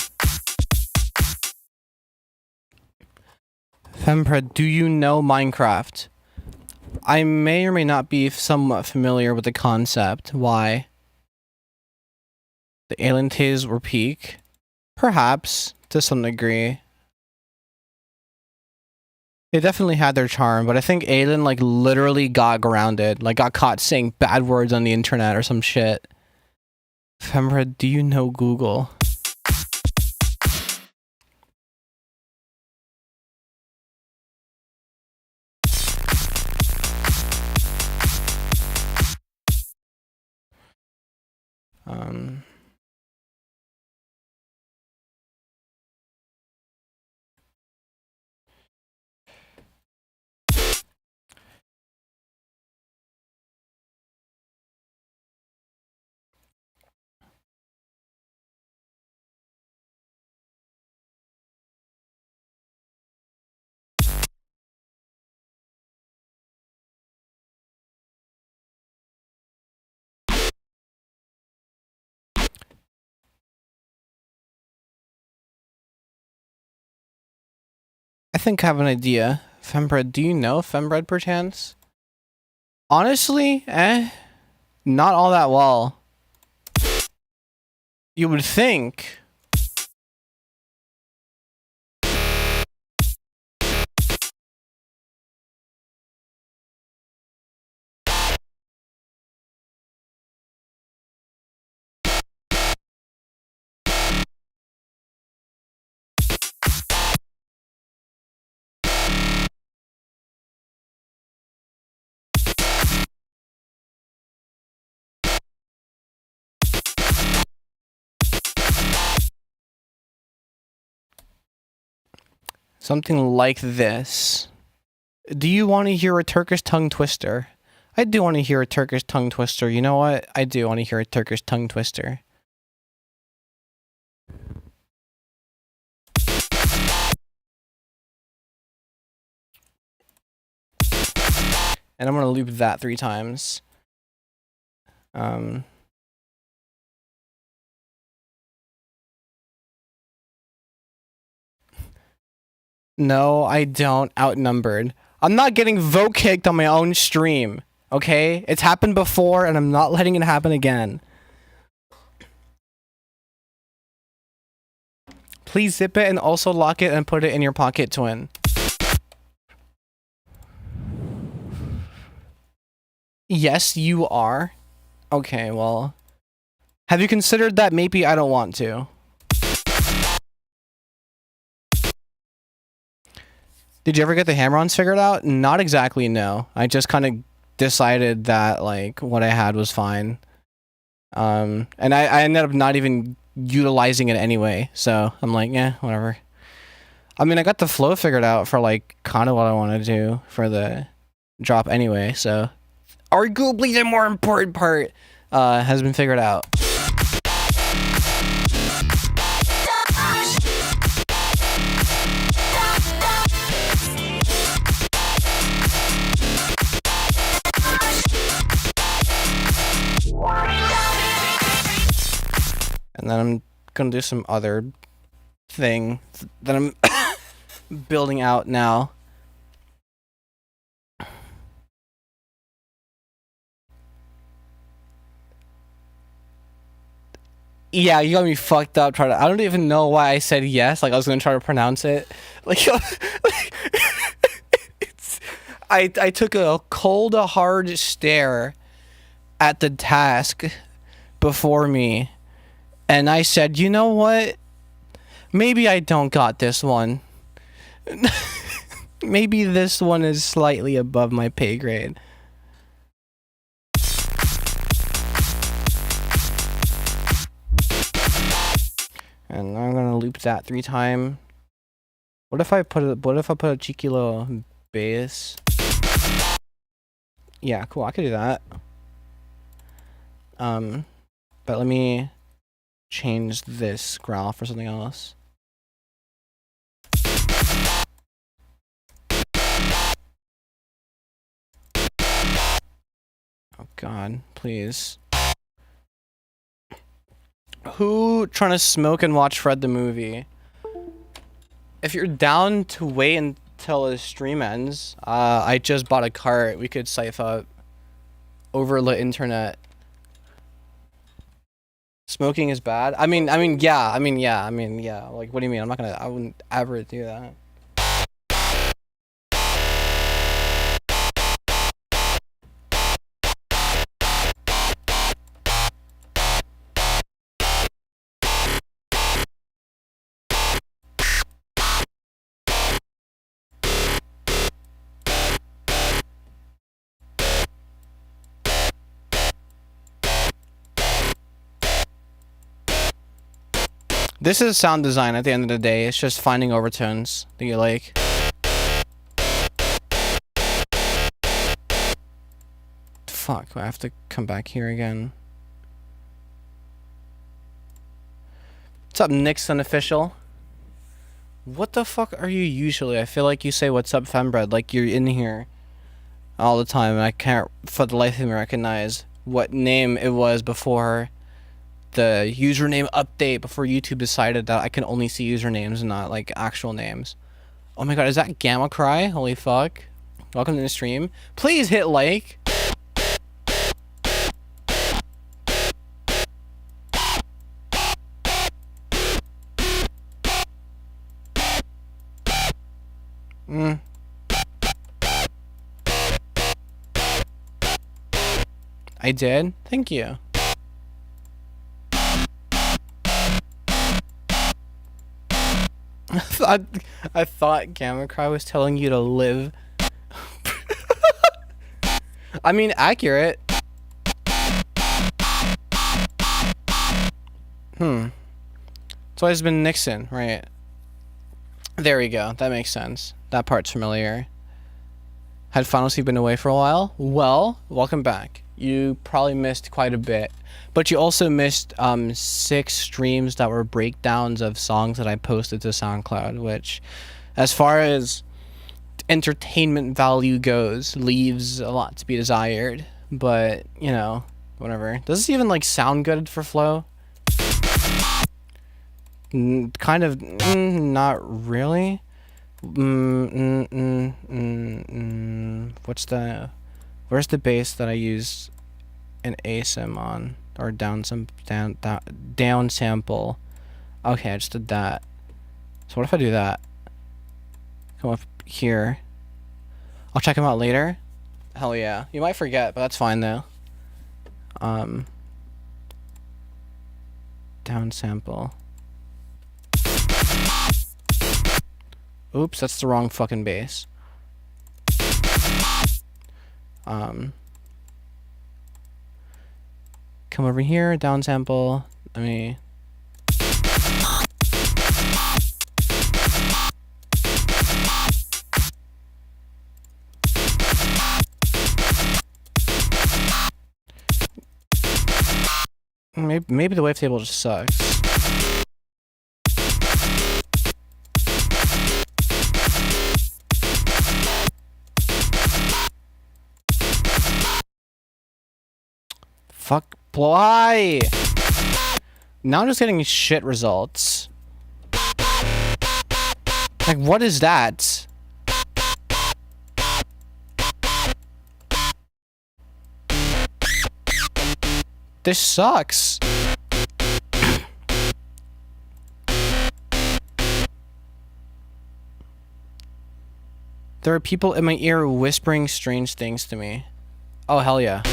Fembread, do you know Minecraft? I may or may not be somewhat familiar with the concept. Why? The alien days were peak? Perhaps, to some degree. They definitely had their charm, but I think Aiden like literally got grounded, like got caught saying bad words on the internet or some shit. Fembread, do you know Google? I think I have an idea. Fembread, do you know Fembread perchance? Honestly, not all that well. You would think. Something like this. Do you want to hear a Turkish tongue twister? I do want to hear a Turkish tongue twister. You know what? I do want to hear a Turkish tongue twister. And I'm going to loop that 3 times. No, I don't. Outnumbered. I'm not getting vote kicked on my own stream. Okay? It's happened before and I'm not letting it happen again. Please zip it and also lock it and put it in your pocket, twin. Yes, you are. Okay, well. Have you considered that maybe I don't want to? Did you ever get the hammer-ons figured out? Not exactly, no. I just kind of decided that, like, what I had was fine. And I ended up not even utilizing it anyway, so I'm like, yeah, whatever. I mean, I got the flow figured out for, like, kind of what I want to do for the drop anyway, so... Arguably the more important part has been figured out. And then I'm gonna do some other thing that I'm building out now. Yeah, you got me fucked up trying to... I don't even know why I said yes, like I was gonna try to pronounce it. Like, I took a cold, hard stare at the task before me, and I said, you know what? Maybe I don't got this one. Maybe this one is slightly above my pay grade. And I'm gonna loop that 3 times. What if I put a cheeky little bass? Yeah, cool, I could do that. But let me change this growl for something else. Oh god, please. Who trying to smoke and watch Fred the movie? If you're down to wait until the stream ends, I just bought a cart. We could scythe up over the internet. Smoking is bad. I mean, yeah. Like, what do you mean? I wouldn't ever do that. This is sound design at the end of the day. It's just finding overtones that you like. Fuck, I have to come back here again. What's up, Nixon official? What the fuck are you usually? I feel like you say what's up, fembread, like you're in here all the time, and I can't for the life of me recognize what name it was before the username update, before YouTube decided that I can only see usernames and not like actual names. Oh my god, is that Gamma Cry? Holy fuck. Welcome to the stream. Please hit like. I did? Thank you. I thought Gamma Cry was telling you to live. I mean, accurate. It's always been Nixon, right? There we go. That makes sense. That part's familiar. Had Fantasy been away for a while? Well, welcome back. You probably missed quite a bit. But you also missed 6 streams that were breakdowns of songs that I posted to SoundCloud, which, as far as entertainment value goes, leaves a lot to be desired. But, you know, whatever. Does this even, like, sound good for Flow? Kind of, not really. Where's the bass that I use an ASIM on, or down sample? Okay, I just did that. So what if I do that? Come up here. I'll check them out later. Hell yeah. You might forget, but that's fine though. Down sample. Oops, that's the wrong fucking bass. Come over here, down sample. Let me. Maybe the wavetable just sucks. Fuck, why? Now I'm just getting shit results. Like, what is that? This sucks. There are people in my ear whispering strange things to me. Oh, hell yeah.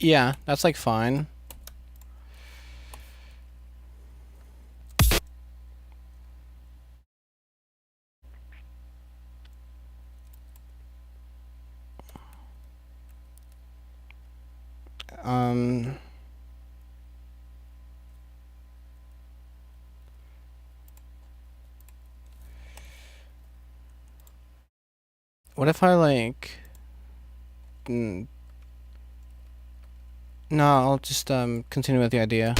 Yeah, that's like fine. What if I like... No, I'll just continue with the idea.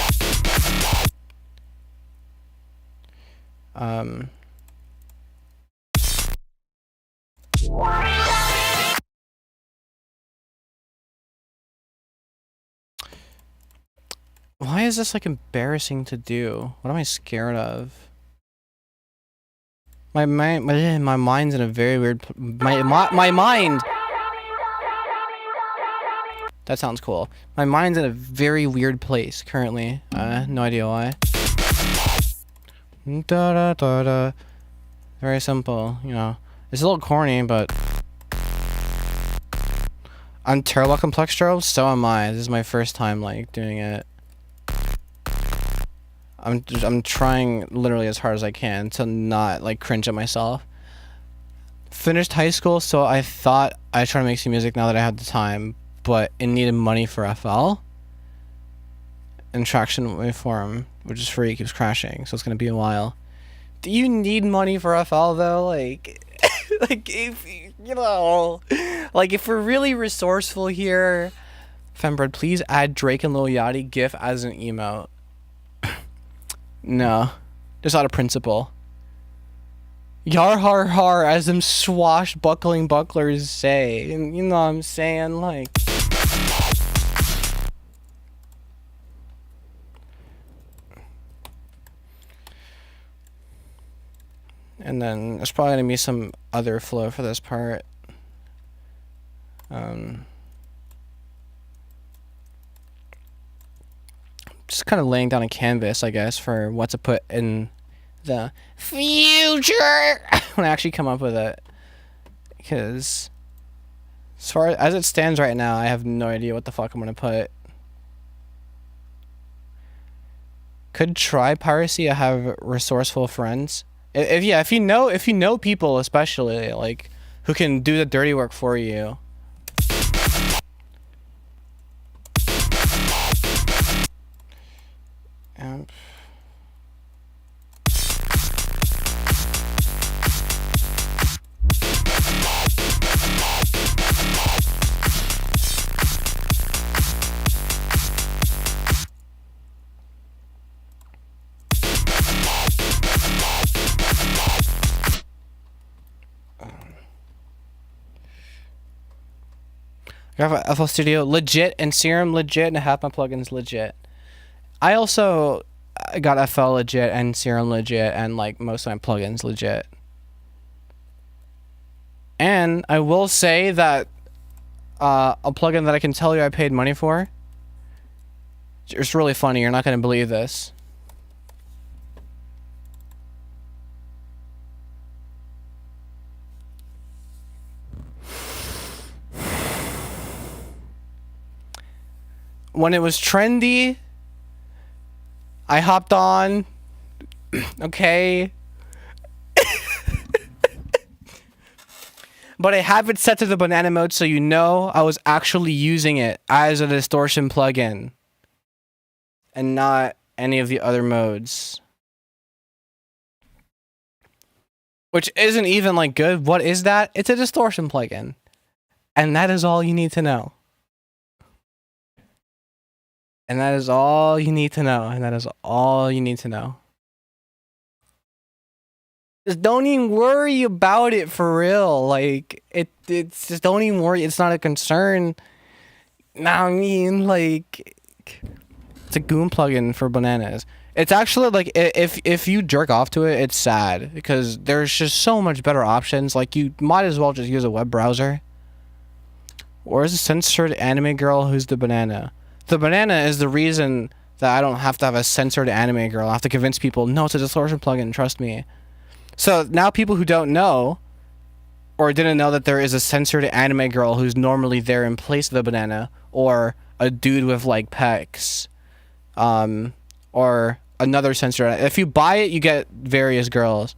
Why is this like embarrassing to do? What am I scared of? My mind's in a very weird... My mind! That sounds cool. My mind's in a very weird place currently. No idea why. Da da da da. Very simple, you know. It's a little corny, but I'm terrible at complex strobes, so am I. This is my first time like doing it. I'm trying literally as hard as I can to not like cringe at myself. Finished high school, so I thought I'd try to make some music now that I had the time, but it needed money for FL. And traction waveform, which is free, keeps crashing, so it's gonna be a while. Do you need money for FL though? Like, like if you know, like if we're really resourceful here, fembread, please add Drake and Lil Yachty GIF as an emote. No, just out of principle. Yar har har, as them swashbuckling bucklers say, and you know what I'm saying, like. And then there's probably gonna be some other flow for this part. Just kind of laying down a canvas, I guess, for what to put in the future when I actually come up with it. Because as far as it stands right now, I have no idea what the fuck I'm gonna put. Could try piracy. I have resourceful friends. If you know people, especially like who can do the dirty work for you. I have a FL Studio legit and Serum legit, and half my plugins legit. I also got FL legit and Serum legit, and like most of my plugins legit. And I will say that a plugin that I can tell you I paid money for. It's really funny. You're not gonna believe this. When it was trendy, I hopped on. Okay. But I have it set to the banana mode, so you know I was actually using it as a distortion plugin. And not any of the other modes. Which isn't even like good. What is that? It's a distortion plugin. And that is all you need to know. And that is all you need to know. And that is all you need to know. Just don't even worry about it for real. Like, it's just don't even worry. It's not a concern. Nah, I mean, like, it's a Goon plugin for bananas. It's actually, like, if you jerk off to it, it's sad. Because there's just so much better options. Like, you might as well just use a web browser. Or is a censored anime girl who's the banana? The banana is the reason that I don't have to have a censored anime girl. I have to convince people, no, it's a distortion plugin, trust me. So now people who don't know, or didn't know that there is a censored anime girl who's normally there in place of the banana, or a dude with like pecs, or another censored. If you buy it, you get various girls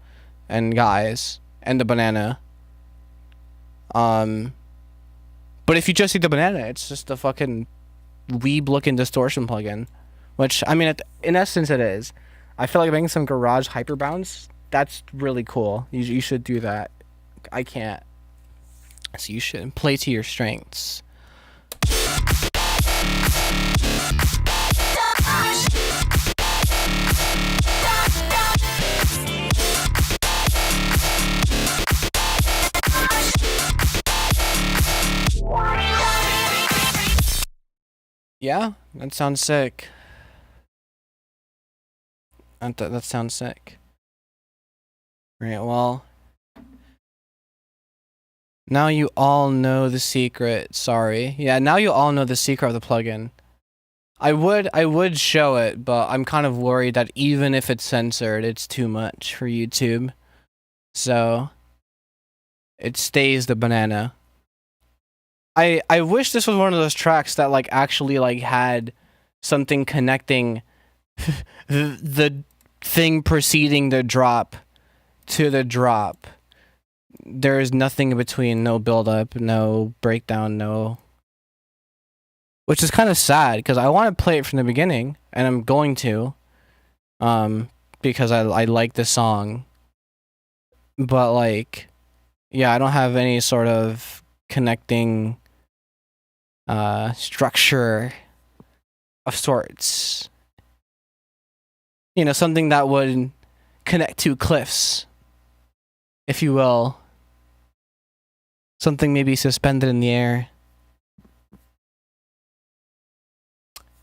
and guys and the banana. But if you just see the banana, it's just a fucking weeb-looking distortion plugin, which I mean, in essence, it is. I feel like making some garage hyperbounce. That's really cool. You should do that. I can't. So you should play to your strengths. Yeah, that sounds sick. That sounds sick. Right, well, Now you all know the secret. Sorry. Yeah, now you all know the secret of the plugin. I would show it, but I'm kind of worried that even if it's censored, it's too much for YouTube. So it stays the banana. I wish this was one of those tracks that like actually like had something connecting the thing preceding the drop to the drop. There is nothing in between, no build up, no breakdown, no. Which is kind of sad because I want to play it from the beginning, and I'm going to, because I like the song. But like, yeah, I don't have any sort of connecting structure of sorts. You know, something that would connect two cliffs, if you will. Something maybe suspended in the air.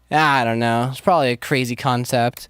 I don't know. It's probably a crazy concept.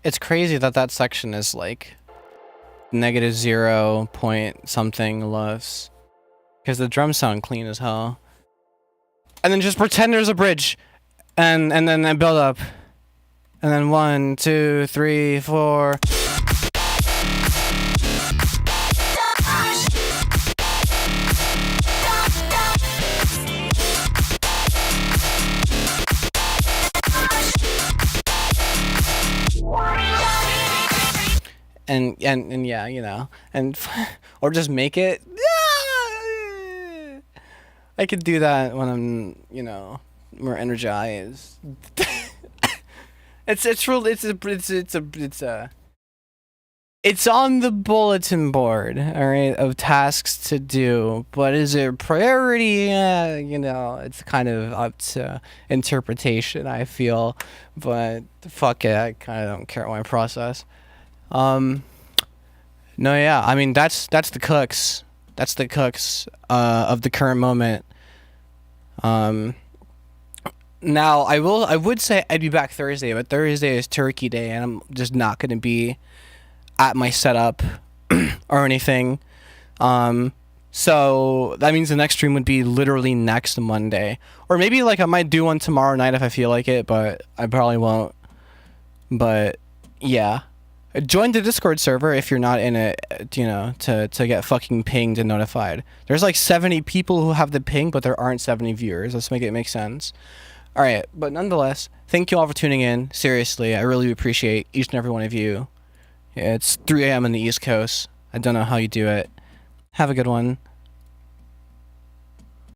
It's crazy that that section is like negative 0 point something lows, because the drums sound clean as hell. And then just pretend there's a bridge, and then build up, and then 1, 2, 3, 4. And yeah, you know, and or just make it. I could do that when I'm, you know, more energized. It's on the bulletin board, all right, of tasks to do, but is it priority? You know, it's kind of up to interpretation, I feel, but fuck it, I kind of don't care my process. No, yeah, I mean, that's the cooks. That's the cooks of the current moment. Now I would say I'd be back Thursday, but Thursday is Turkey Day, and I'm just not gonna be at my setup or anything. So that means the next stream would be literally next Monday, or maybe like I might do one tomorrow night if I feel like it, but I probably won't. But yeah, Join the Discord server if you're not in it, you know, to get fucking pinged and notified. There's like 70 people who have the ping, but there aren't 70 viewers. Let's make it make sense. All right, but nonetheless, thank you all for tuning in. Seriously, I really appreciate each and every one of you. It's 3 a.m. in the East Coast. I don't know how you do it. Have a good one.